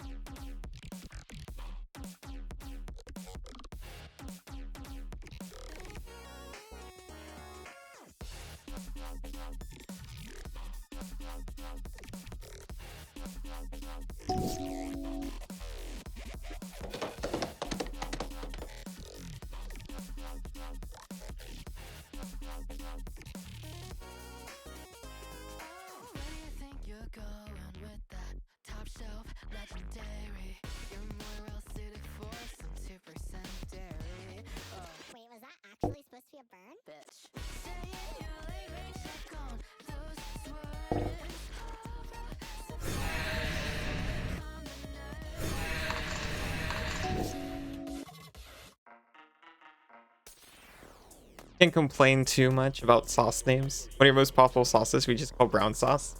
Can't complain too much about sauce names. One of your most popular sauces we just call brown sauce,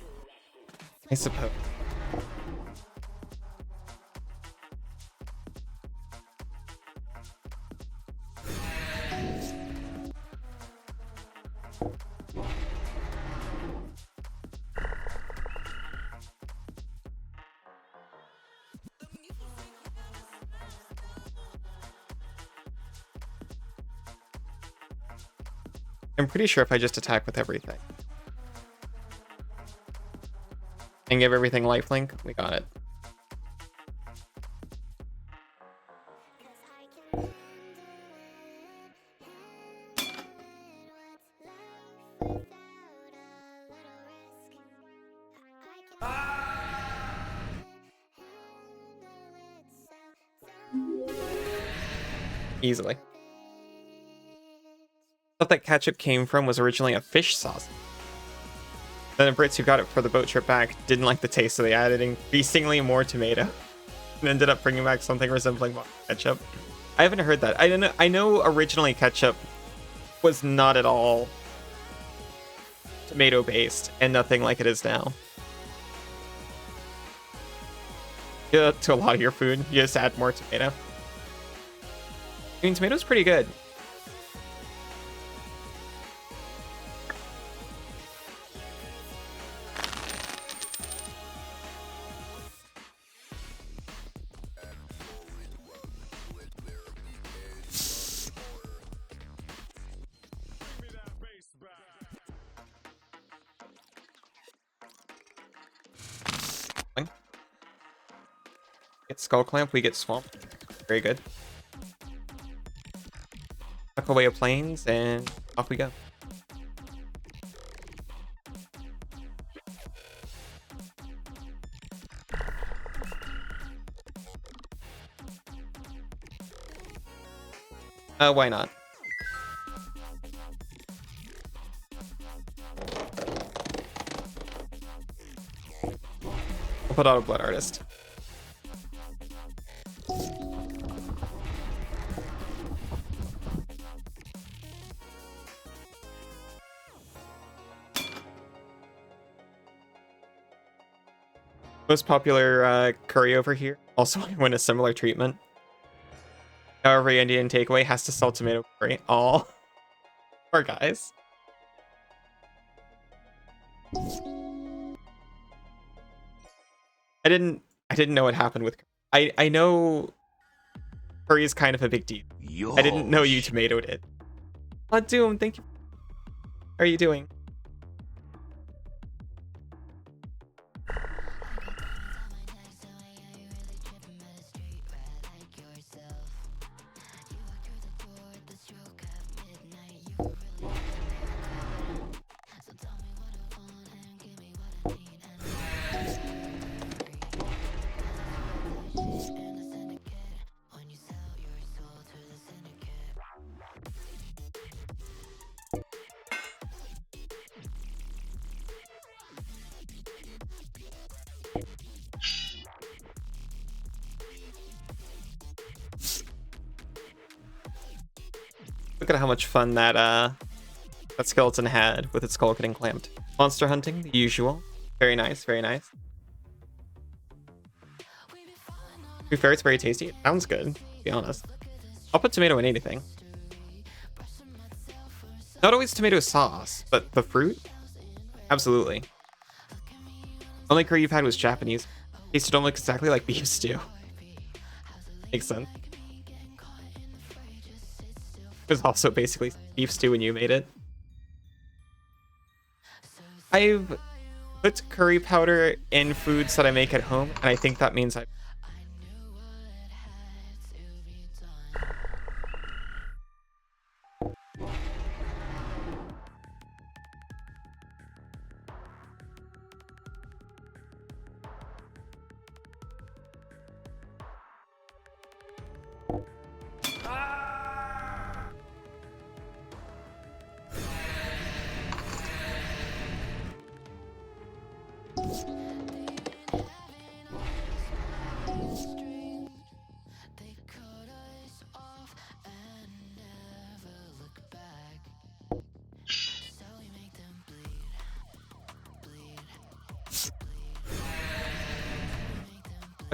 I suppose. I'm pretty sure if I just attack with everything and give everything lifelink, we got it. Easily. What that ketchup came from was originally a fish sauce. Then the Brits who got it for the boat trip back didn't like the taste, so they added increasingly more tomato and ended up bringing back something resembling ketchup. I haven't heard that. I know originally ketchup was not at all tomato based and nothing like it is now. Yeah, to a lot of your food, you just add more tomato. I mean, tomato's pretty good. Get Skull Clamp, we get Swamp. Very good. Tuck away a Plains, and off we go. Why not? I'll put out a Blood Artist. Most popular curry over here. Also win a similar treatment. However, Indian takeaway has to sell tomato curry. All. Poor guys. I didn't know what happened with curry. I know curry is kind of a big deal. I didn't know you tomatoed it. Doom, thank you. How are you doing? Look at how much fun that skeleton had with its skull getting clamped. Monster hunting, the usual. Very nice, very nice. To be fair, it's very tasty. It sounds good, to be honest. I'll put tomato in anything. Not always tomato sauce, but the fruit? Absolutely. Only curry you've had was Japanese. Tasted almost exactly like beef stew. Makes sense. It was also basically beef stew when you made it. I've put curry powder in foods that I make at home, and I think that means I...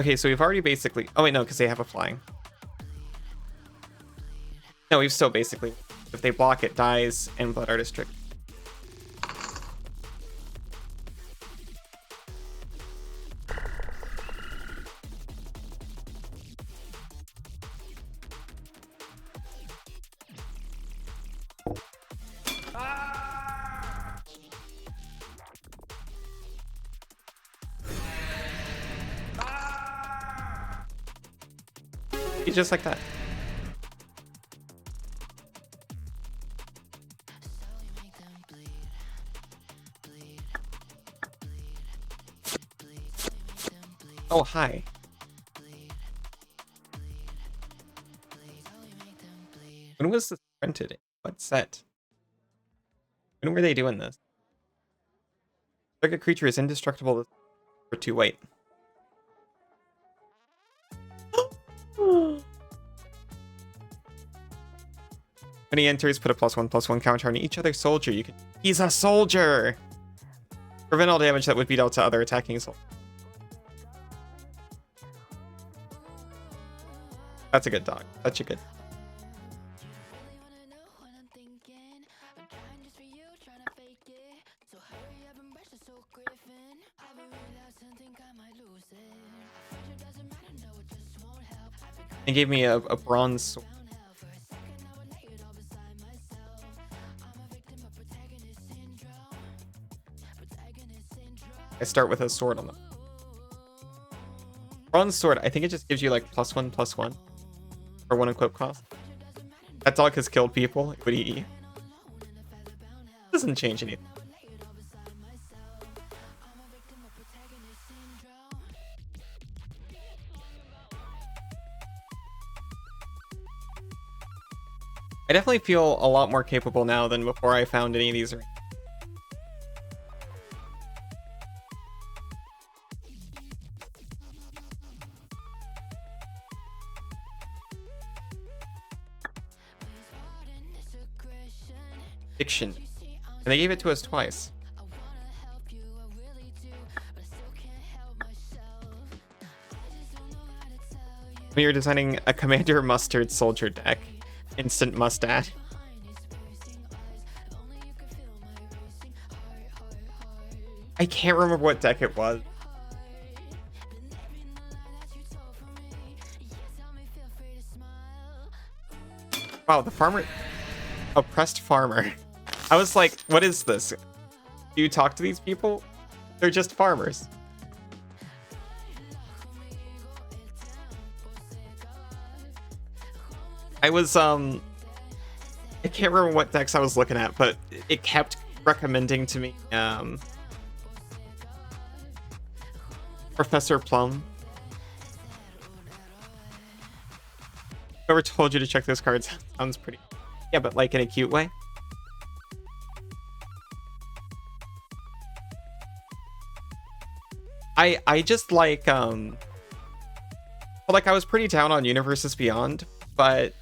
Okay, so we've already basically... Oh, wait, no, because they have a flying. No, we've still basically... If they block, it dies, and Blood Artist Trick. Just like that. Oh, hi. When was this printed? What set? When were they doing this? Target creature is indestructible for 2 white. When he enters, put a +1/+1 counter on each other soldier. You can. He's a soldier! Prevent all damage that would be dealt to other attacking soldiers. That's a good dog. Such a good. He gave me a bronze sword. I start with a sword on them. Bronze sword, I think it just gives you like +1/+1 for 1 equip cost. That dog has killed people, but he doesn't change anything. I definitely feel a lot more capable now than before I found any of these. Fiction. And they gave it to us twice. When you're designing a Commander Mustard Soldier deck, instant must add. I can't remember what deck it was. Wow, the farmer... Oppressed farmer. I was like, what is this? Do you talk to these people? They're just farmers. I was, I can't remember what decks I was looking at, but it kept recommending to me, Professor Plum. Whoever told you to check those cards sounds pretty... Yeah, but like in a cute way. I just like, well, like I was pretty down on Universes Beyond, but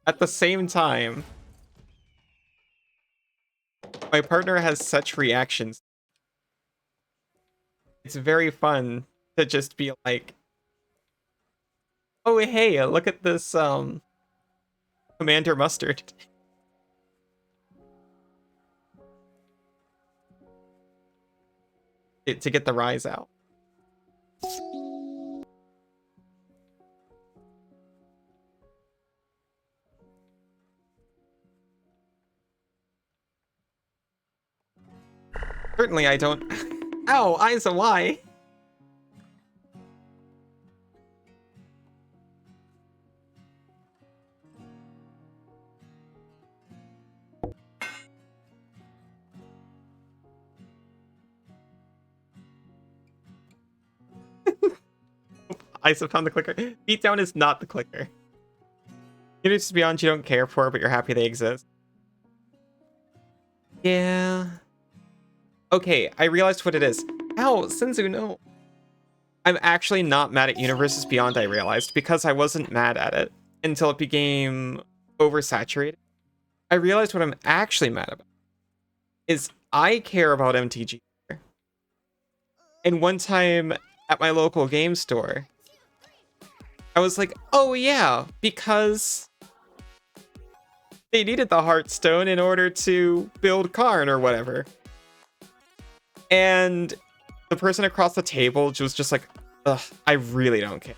at the same time, my partner has such reactions. It's very fun to just be like, oh, hey, look at this, Commander Mustard. to get the rise out. Certainly I don't... Ow, Isa, why? Isa found the clicker. Beatdown is not the clicker. Units beyond you don't care for, but you're happy they exist. Yeah. Okay, I realized what it is. Ow, Senzu, no. I'm actually not mad at Universes Beyond, I realized, because I wasn't mad at it until it became oversaturated. I realized what I'm actually mad about is I care about MTG. And one time at my local game store, I was like, oh yeah, because they needed the Hearthstone in order to build Karn or whatever. And the person across the table was just like, ugh, I really don't care.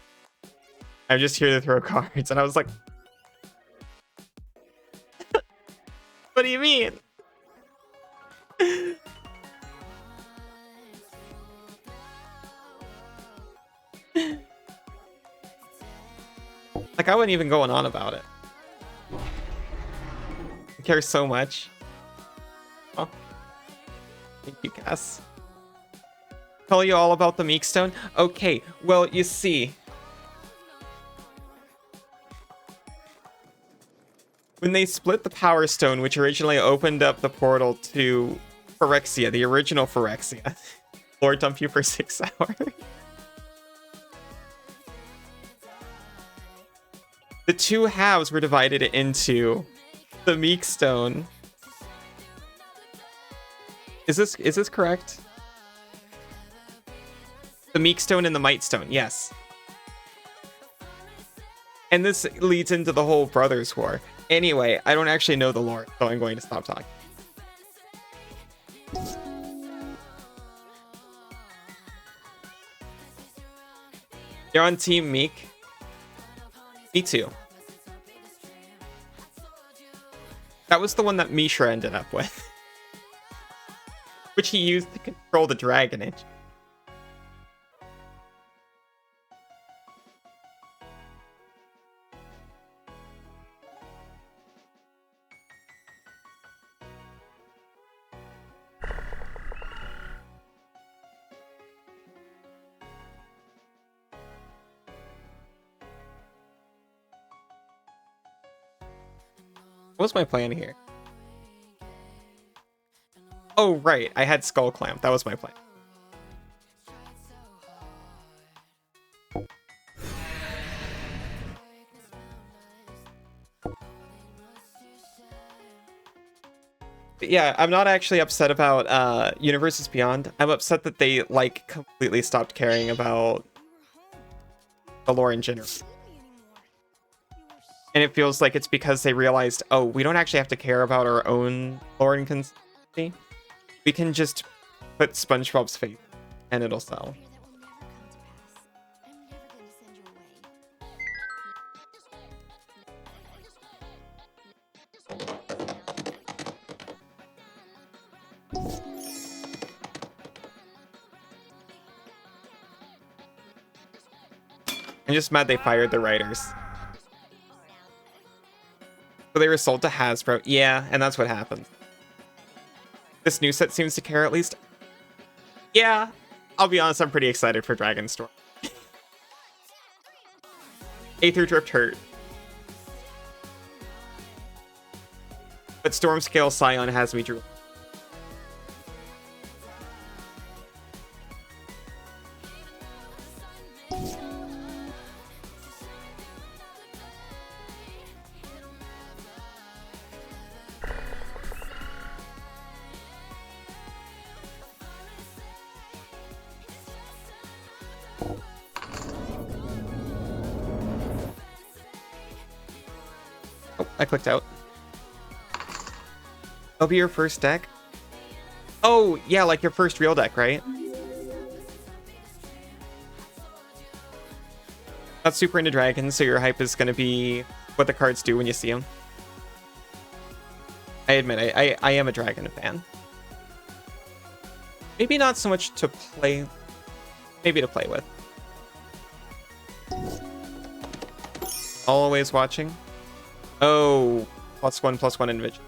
I'm just here to throw cards. And I was like, what do you mean? Like, I wasn't even going on about it. I care so much. Oh. Thank you, Cass. Tell you all about the Meekstone? Okay, well, you see. When they split the Power Stone, which originally opened up the portal to Phyrexia, the original Phyrexia. Lord dump you for 6 hours. The two halves were divided into the Meekstone. Is this correct? The Meekstone and the Mightstone, yes. And this leads into the whole Brothers War. Anyway, I don't actually know the lore, so I'm going to stop talking. You're on Team Meek? Me too. That was the one that Mishra ended up with. Which he used to control the Dragon Age. What's my plan here? Oh, right. I had Skull Clamp. That was my plan. But yeah, I'm not actually upset about Universes Beyond. I'm upset that they, like, completely stopped caring about the lore in general. And it feels like it's because they realized, oh, we don't actually have to care about our own lore and consistency. We can just put SpongeBob's face and it'll sell. I'm just mad they fired the writers. So they were sold to Hasbro. Yeah, and that's what happened. This new set seems to care at least. Yeah, I'll be honest, I'm pretty excited for Dragonstorm. Aether Drift hurt. But Stormscale Scion has me drooling. I clicked out. That'll be your first deck? Oh, yeah, like your first real deck, right? Not super into dragons, so your hype is going to be what the cards do when you see them. I admit, I am a dragon fan. Maybe not so much to play, maybe to play with. Always watching. Oh, +1/+1 individual.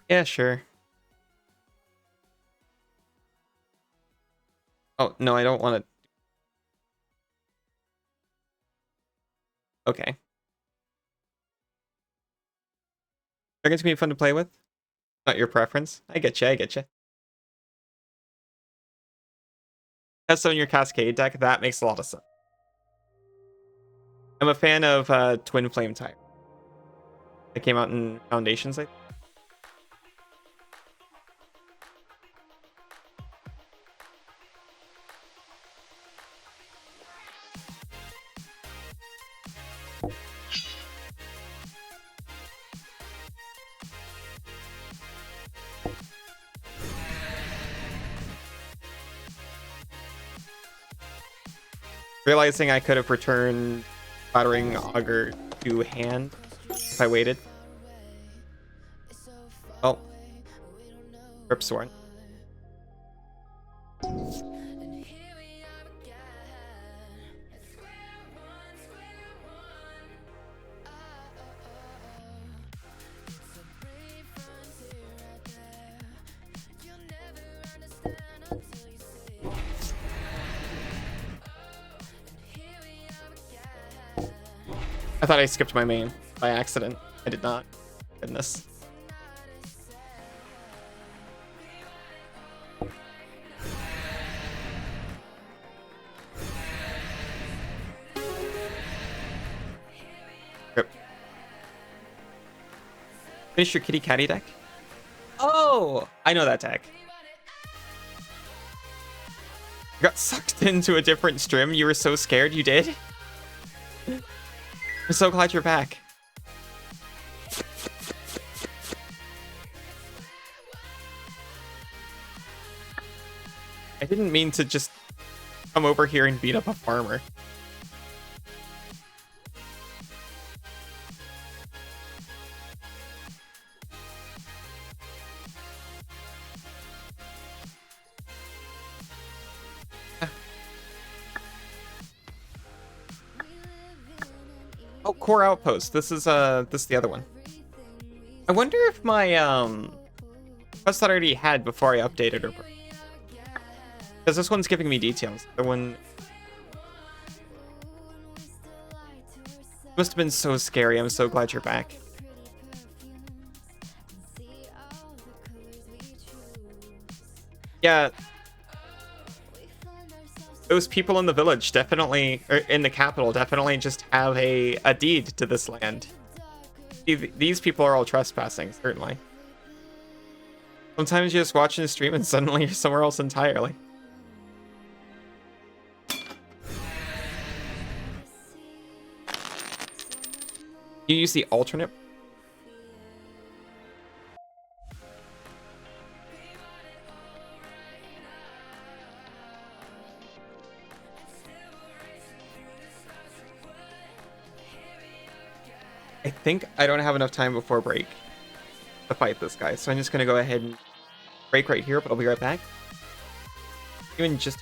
Yeah, sure. Oh, no, I don't want to. Okay. Dragons can be fun to play with. Not your preference. I get you, I get you. Have some in your Cascade deck. That makes a lot of sense. I'm a fan of Twin Flame Tire. It came out in Foundations, I think. Realizing I could have returned Battering Augur to hand if I waited. Oh. Ripsworn. I thought I skipped my main by accident. I did not. Goodness. Rip. Finish your kitty catty deck? Oh! I know that deck. You got sucked into a different stream. You were so scared you did? I'm so glad you're back. I didn't mean to just come over here and beat up a farmer. Oh, Core Outpost. This is the other one. I wonder if my quest that I already had before I updated her. Because this one's giving me details. The one must have been so scary. I'm so glad you're back. Yeah. Those people in the village definitely, or in the capital, definitely just have a deed to this land. These people are all trespassing, certainly. Sometimes you're just watching a stream and suddenly you're somewhere else entirely. You use the alternate. I think I don't have enough time before break to fight this guy, so I'm just gonna go ahead and break right here, but I'll be right back. Even just...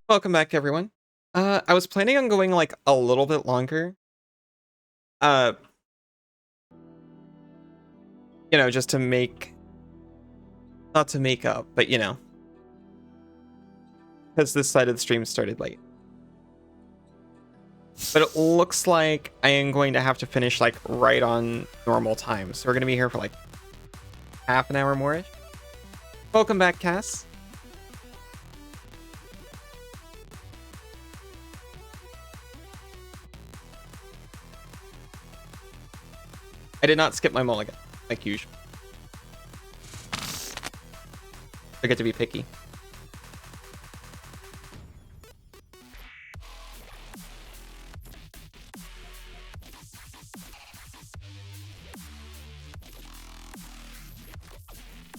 Welcome back, everyone. I was planning on going like a little bit longer. You know, just to make... Not to make up, but you know. Because this side of the stream started late. But it looks like I am going to have to finish like right on normal time. So we're going to be here for like half an hour more. Welcome back, Cass. I did not skip my mulligan, like usual. I get to be picky.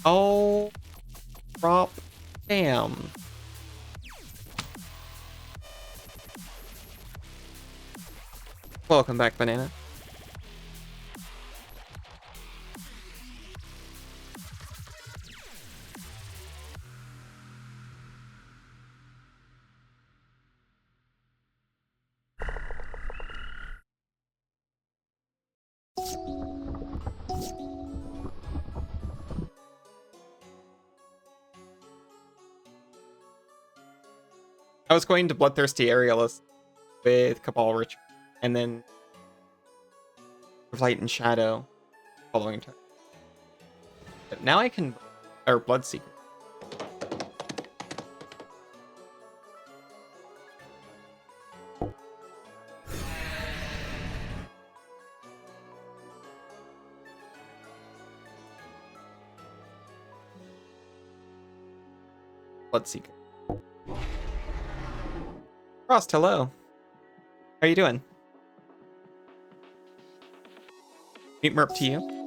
Oh, drop. Damn. Welcome back, Banana. I was going to Bloodthirsty Aerialist with Cabal Ritual, and then Light and Shadow following turn. But now I can... or Bloodseeker. Bloodseeker. Frost, hello. How are you doing? Meet Merp to you.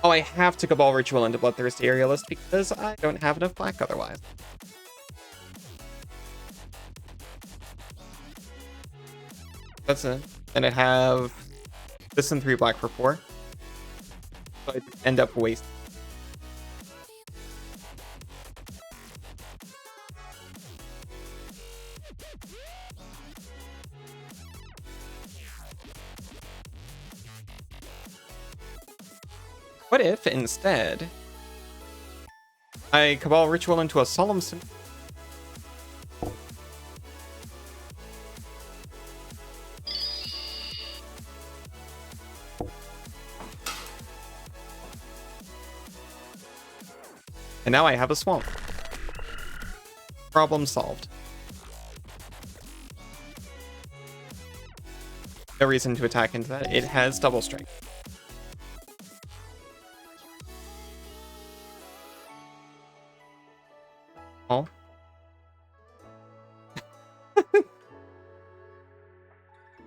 Oh, I have to Cabal Ritual into Bloodthirsty Aerialist because I don't have enough black otherwise. That's it. And I have this and 3 black for 4. So I end up wasting. What if, instead, I Cabal Ritual into a Solemn Symphony? And now I have a Swamp. Problem solved. No reason to attack into that. It has double strength. Oh.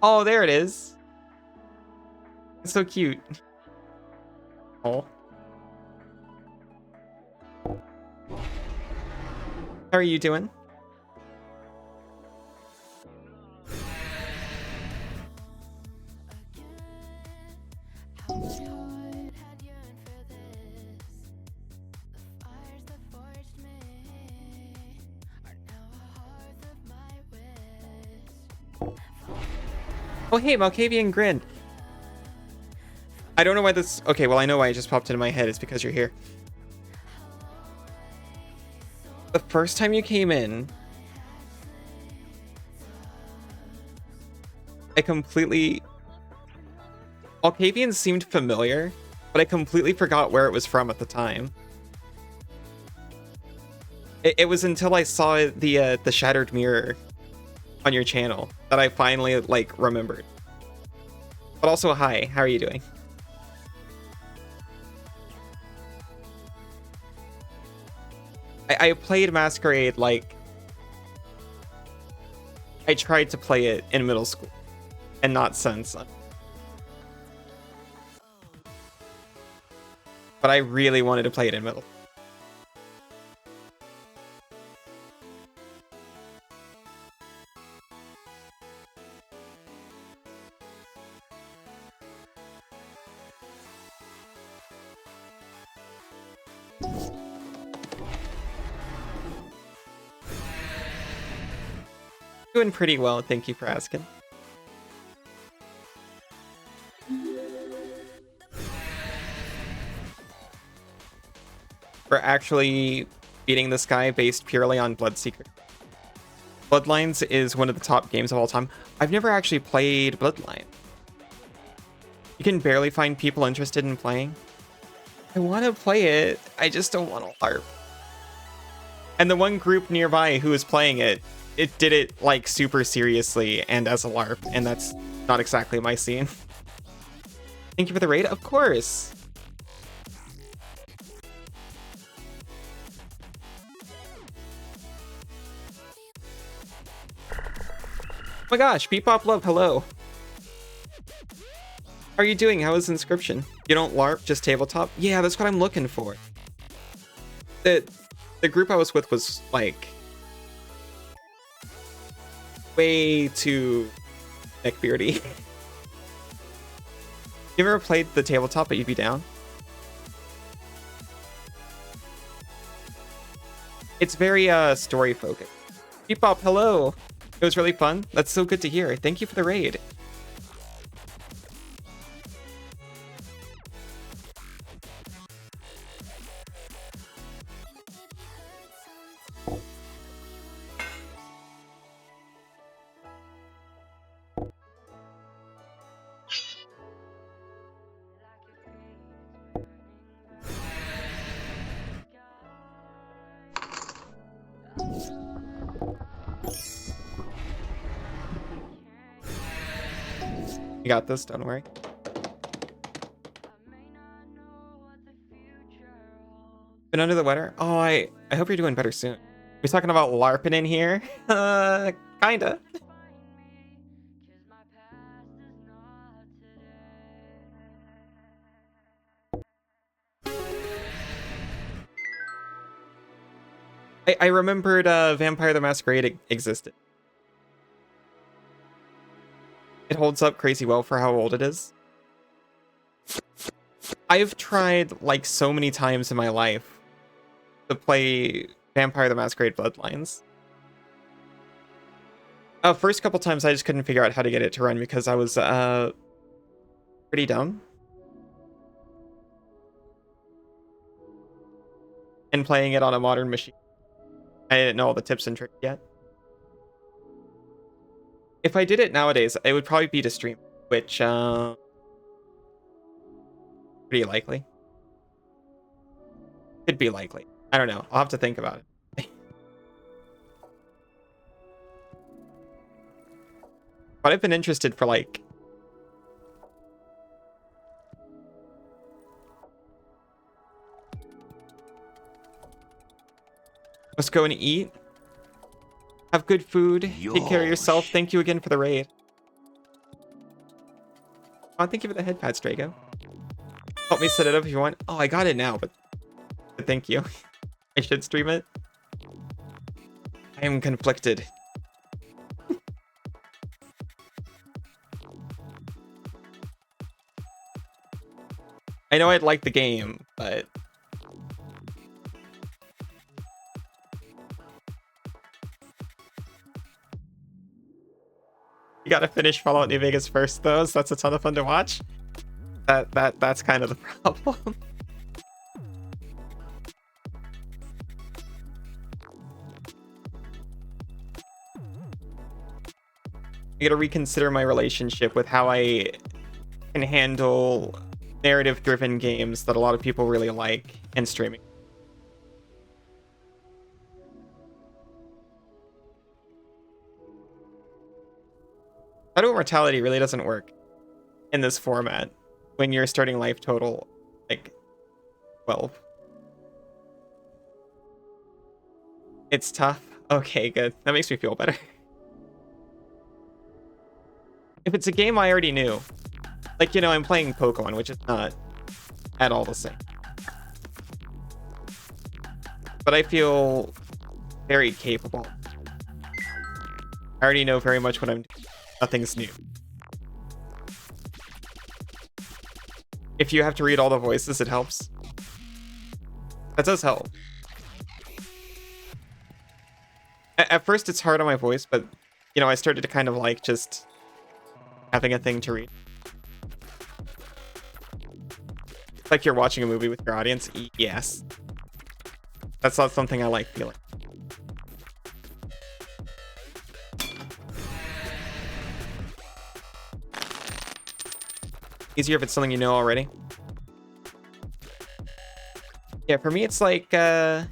Oh, there it is. It's so cute. Oh. How are you doing? Oh, hey, Malkavian Grin. I don't know why this... Okay, well, I know why it just popped into my head. It's because you're here. The first time you came in, I completely... Malkavian seemed familiar, but I completely forgot where it was from at the time. It was until I saw the Shattered Mirror on your channel that I finally, like, remembered. But also, hi, how are you doing? I played Masquerade, like... I tried to play it in middle school, and not since. But I really wanted to play it in middle. Doing pretty well, thank you for asking. for actually beating this guy based purely on Bloodseeker. Bloodlines is one of the top games of all time. I've never actually played Bloodline. You can barely find people interested in playing. I want to play it, I just don't want to LARP. And the one group nearby who was playing it, it did it like super seriously and as a LARP, and that's not exactly my scene. Thank you for the raid, of course. Oh my gosh, Bebop Love, hello. How are you doing? How is Inscription? You don't LARP, just tabletop? Yeah, that's what I'm looking for. The group I was with was like way too neckbeardy. You ever played the tabletop, but you'd be down? It's very story focused. Bebop, hello. It was really fun. That's so good to hear. Thank you for the raid. You got this, don't worry. Been under the weather? Oh, I hope you're doing better soon. We're talking about LARPing in here? Kinda. I remembered Vampire the Masquerade existed. It holds up crazy well for how old it is. I've tried like so many times in my life to play Vampire the Masquerade Bloodlines. First couple times I just couldn't figure out how to get it to run because I was pretty dumb. And playing it on a modern machine. I didn't know all the tips and tricks yet. If I did it nowadays, it would probably be to stream, which pretty likely. Could be likely. I don't know. I'll have to think about it. But I've been interested for like let's go and eat. Have good food. Take care of yourself. Thank you again for the raid. Oh, thank you for the head pats, Drago. Help me set it up if you want. Oh, I got it now, but thank you. I should stream it. I am conflicted. I know I'd like the game, but you gotta finish Fallout New Vegas first, though, so that's a ton of fun to watch. That's kind of the problem. I gotta reconsider my relationship with how I can handle narrative-driven games that a lot of people really like and streaming. Shadow Immortality really doesn't work in this format when you're starting life total like 12. It's tough. Okay, good. That makes me feel better. If it's a game I already knew, like, you know, I'm playing Pokemon, which is not at all the same. But I feel very capable. I already know very much what I'm doing. Nothing's new. If you have to read all the voices, it helps. That does help. At first, it's hard on my voice, but, you know, I started to kind of like just having a thing to read. It's like you're watching a movie with your audience. Yes. That's not something I like feeling. Easier if it's something you know already. Yeah, for me, it's like I'm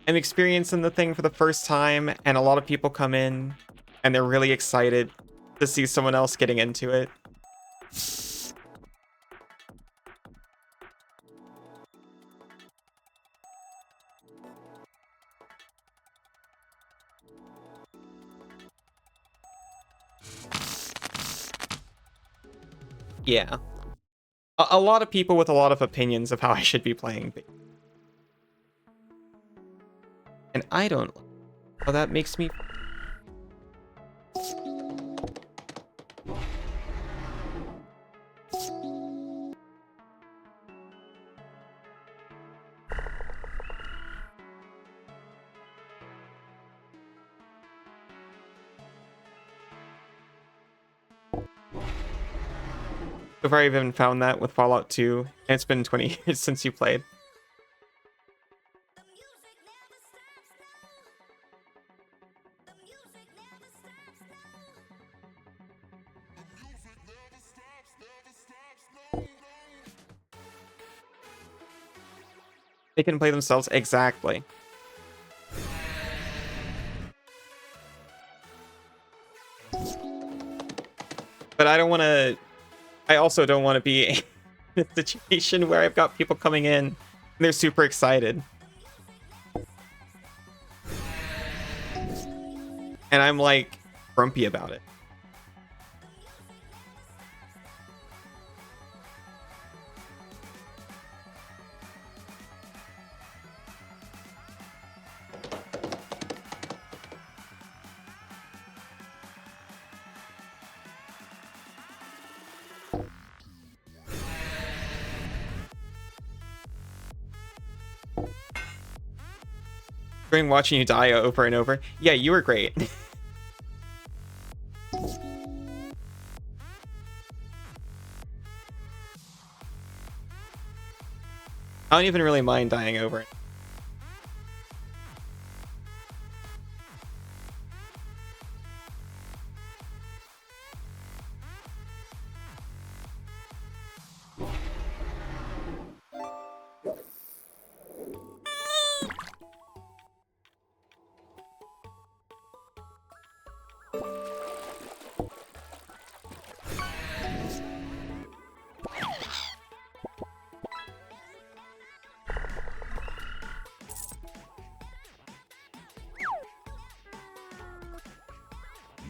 experiencing the thing for the first time, and a lot of people come in, and they're really excited to see someone else getting into it. Yeah. A lot of people with a lot of opinions of how I should be playing. And I don't. Oh, that makes me. So far, I haven't found that with Fallout 2, and it's been 20 years since you played. They can play themselves exactly. But I don't want to. I also don't want to be in a situation where I've got people coming in and they're super excited. And I'm like grumpy about it. Enjoying watching you die over and over. Yeah, you were great. I don't even really mind dying over it.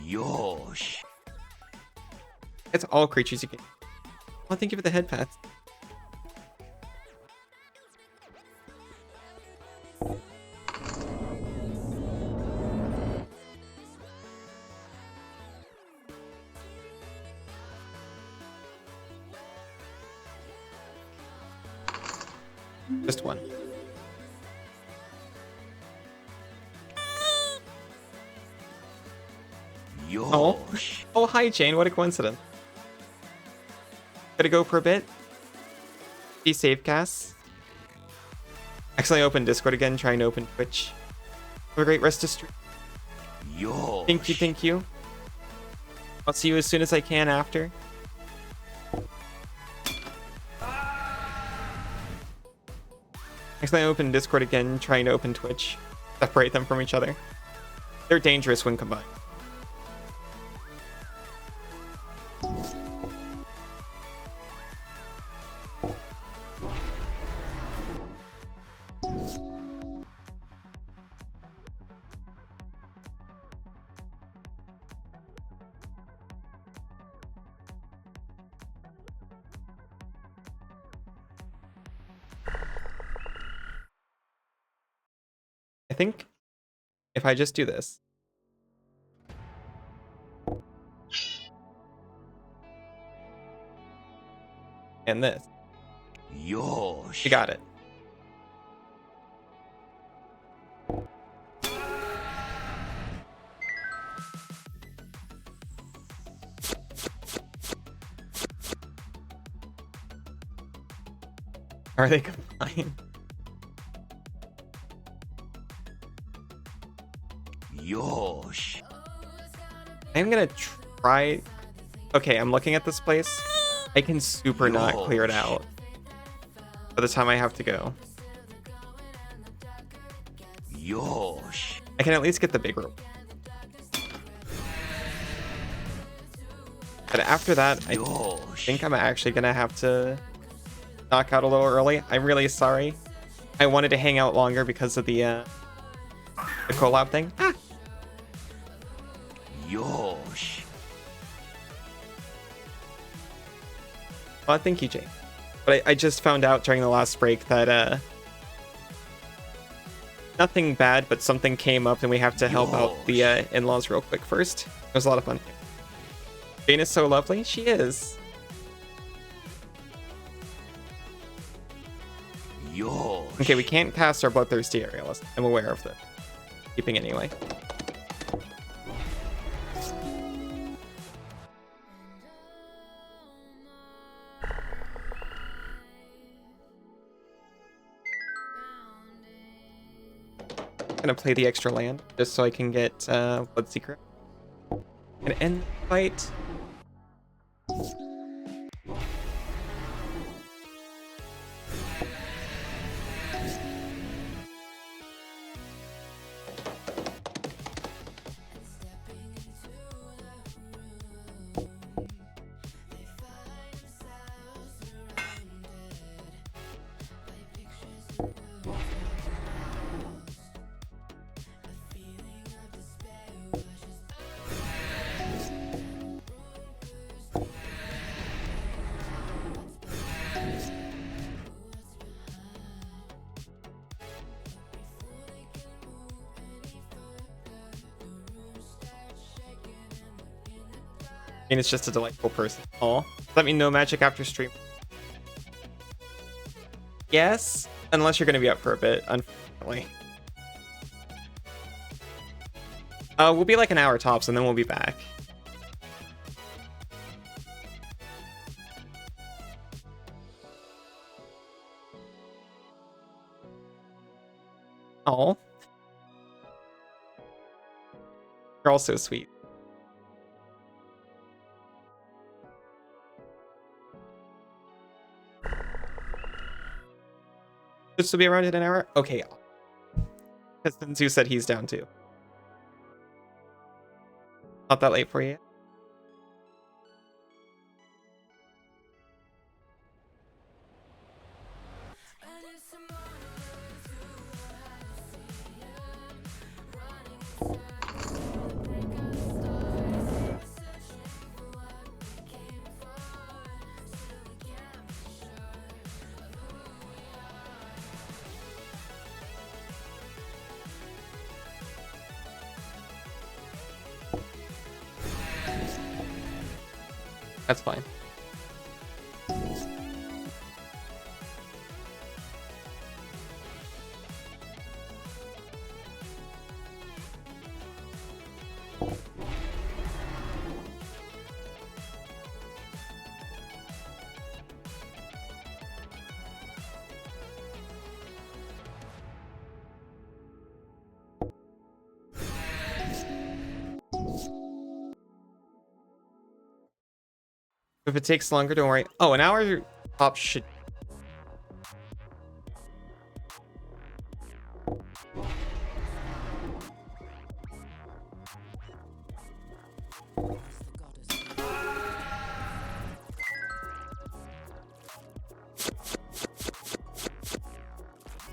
Yosh. It's all creatures you can. Oh, thank you for the head pats. Just one. Yosh. Oh, hi, Jane. What a coincidence. Gotta go for a bit. Be safe, Cass. Accidentally open Discord again, trying to open Twitch. Have a great rest of stream. Yosh. Thank you, thank you. I'll see you as soon as I can after. Accidentally open Discord again, trying to open Twitch. Separate them from each other. They're dangerous when combined. I think if I just do this. And this. Yosh. You got it. Are they combined? Yosh. I'm gonna try. Okay, I'm looking at this place. I can super not clear it out by the time I have to go. Yosh. I can at least get the big rope. But after that, I think I'm actually gonna have to knock out a little early. I'm really sorry. I wanted to hang out longer because of the collab thing. Ah. Yosh. Well, thank you, Jake. But I just found out during the last break that nothing bad, but something came up and we have to help out the in-laws real quick first. It was a lot of fun. Jane is so lovely. She is. Yosh. Okay, we can't cast our Bloodthirsty Aerialist. I'm aware of that. Keeping anyway. I'm gonna play the extra land just so I can get Bloodseeker. And end the fight. I mean, it's just a delightful person. Aw. Does that mean no magic after stream? Yes, unless you're going to be up for a bit, unfortunately. We'll be like an hour tops, and then we'll be back. Aw. You're all so sweet. Just to be around in an hour? Okay. Because Zenzu said he's down too. Not that late for you. That's fine. If it takes longer, don't worry. Oh, an hour top should...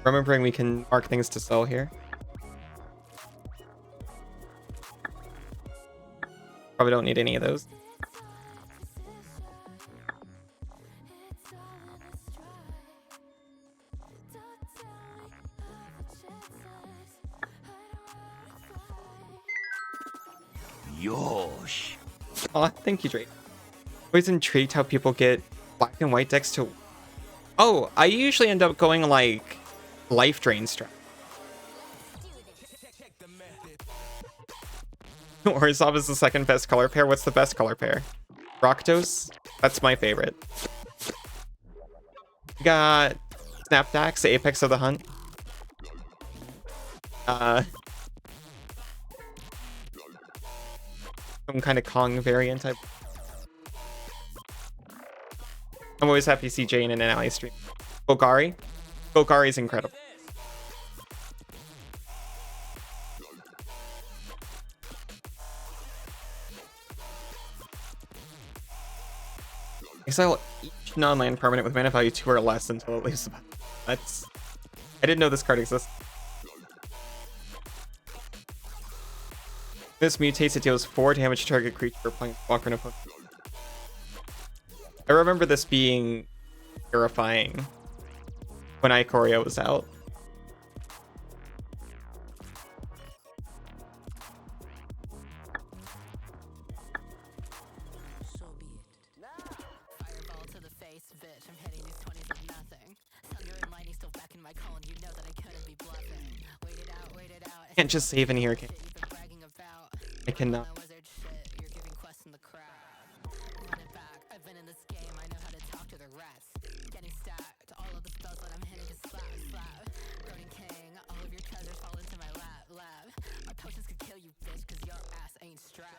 Remembering we can mark things to sell here. Probably don't need any of those. Yosh. Aw, thank you, Drake. Always intrigued how people get black and white decks to... Oh, I usually end up going like life drain strat. Orzhov is the second best color pair. What's the best color pair? Rakdos? That's my favorite. We got Snapdax, the apex of the hunt. some kind of Kong variant. I'm always happy to see Jane in an ally stream. Golgari? Golgari is incredible. Exile each non-land permanent with mana value 2 or less until it leaves the battlefield. That's... I didn't know this card exists. This mutates, it deals 4 damage to target creature playing Walker and opponent. I remember this being terrifying when Ikoria was out. So be it. Fireball to the face, bitch. I'm hitting these 20s with nothing. Thunder and lightning still back in my colon. You know that I couldn't be bluffing. Wait it out, wait it out. Can't just save in here, can Shit you've been bragging about. I cannot. My wizard shit, you're giving quests in the crowd. Run it back. I've been in this game. I know how to talk to the rats. Getting stacked. All of the spells that I'm hitting just slap, slap. Burning king. All of your treasures fall into my lap, lap. My potions could kill you, bitch, cause your ass ain't strapped.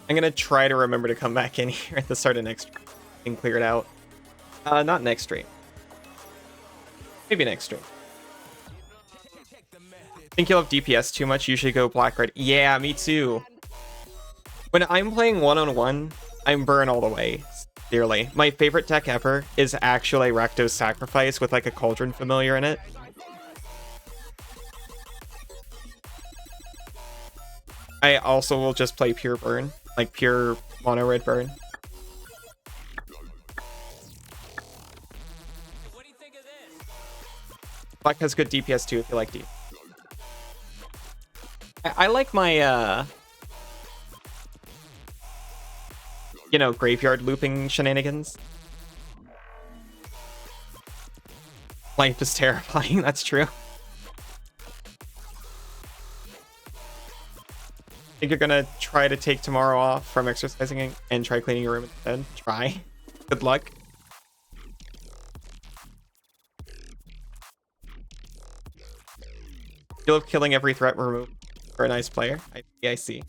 I'm gonna try to remember to come back in here at the start of next stream and clear it out. Not next stream. Maybe next stream. Think you'll have DPS too much? Usually go black-red. Yeah, me too. When I'm playing one-on-one, I'm burn all the way. Dearly. My favorite deck ever is actually Rakdos Sacrifice with like a Cauldron Familiar in it. I also will just play pure burn, like pure mono red burn. What do you think of this? Black has good DPS too if you like deep. I like my you know, graveyard looping shenanigans. Life is terrifying, that's true. Think you're gonna try to take tomorrow off from exercising and try cleaning your room instead? Try. Good luck. You love killing every threat removed for a nice player. I see.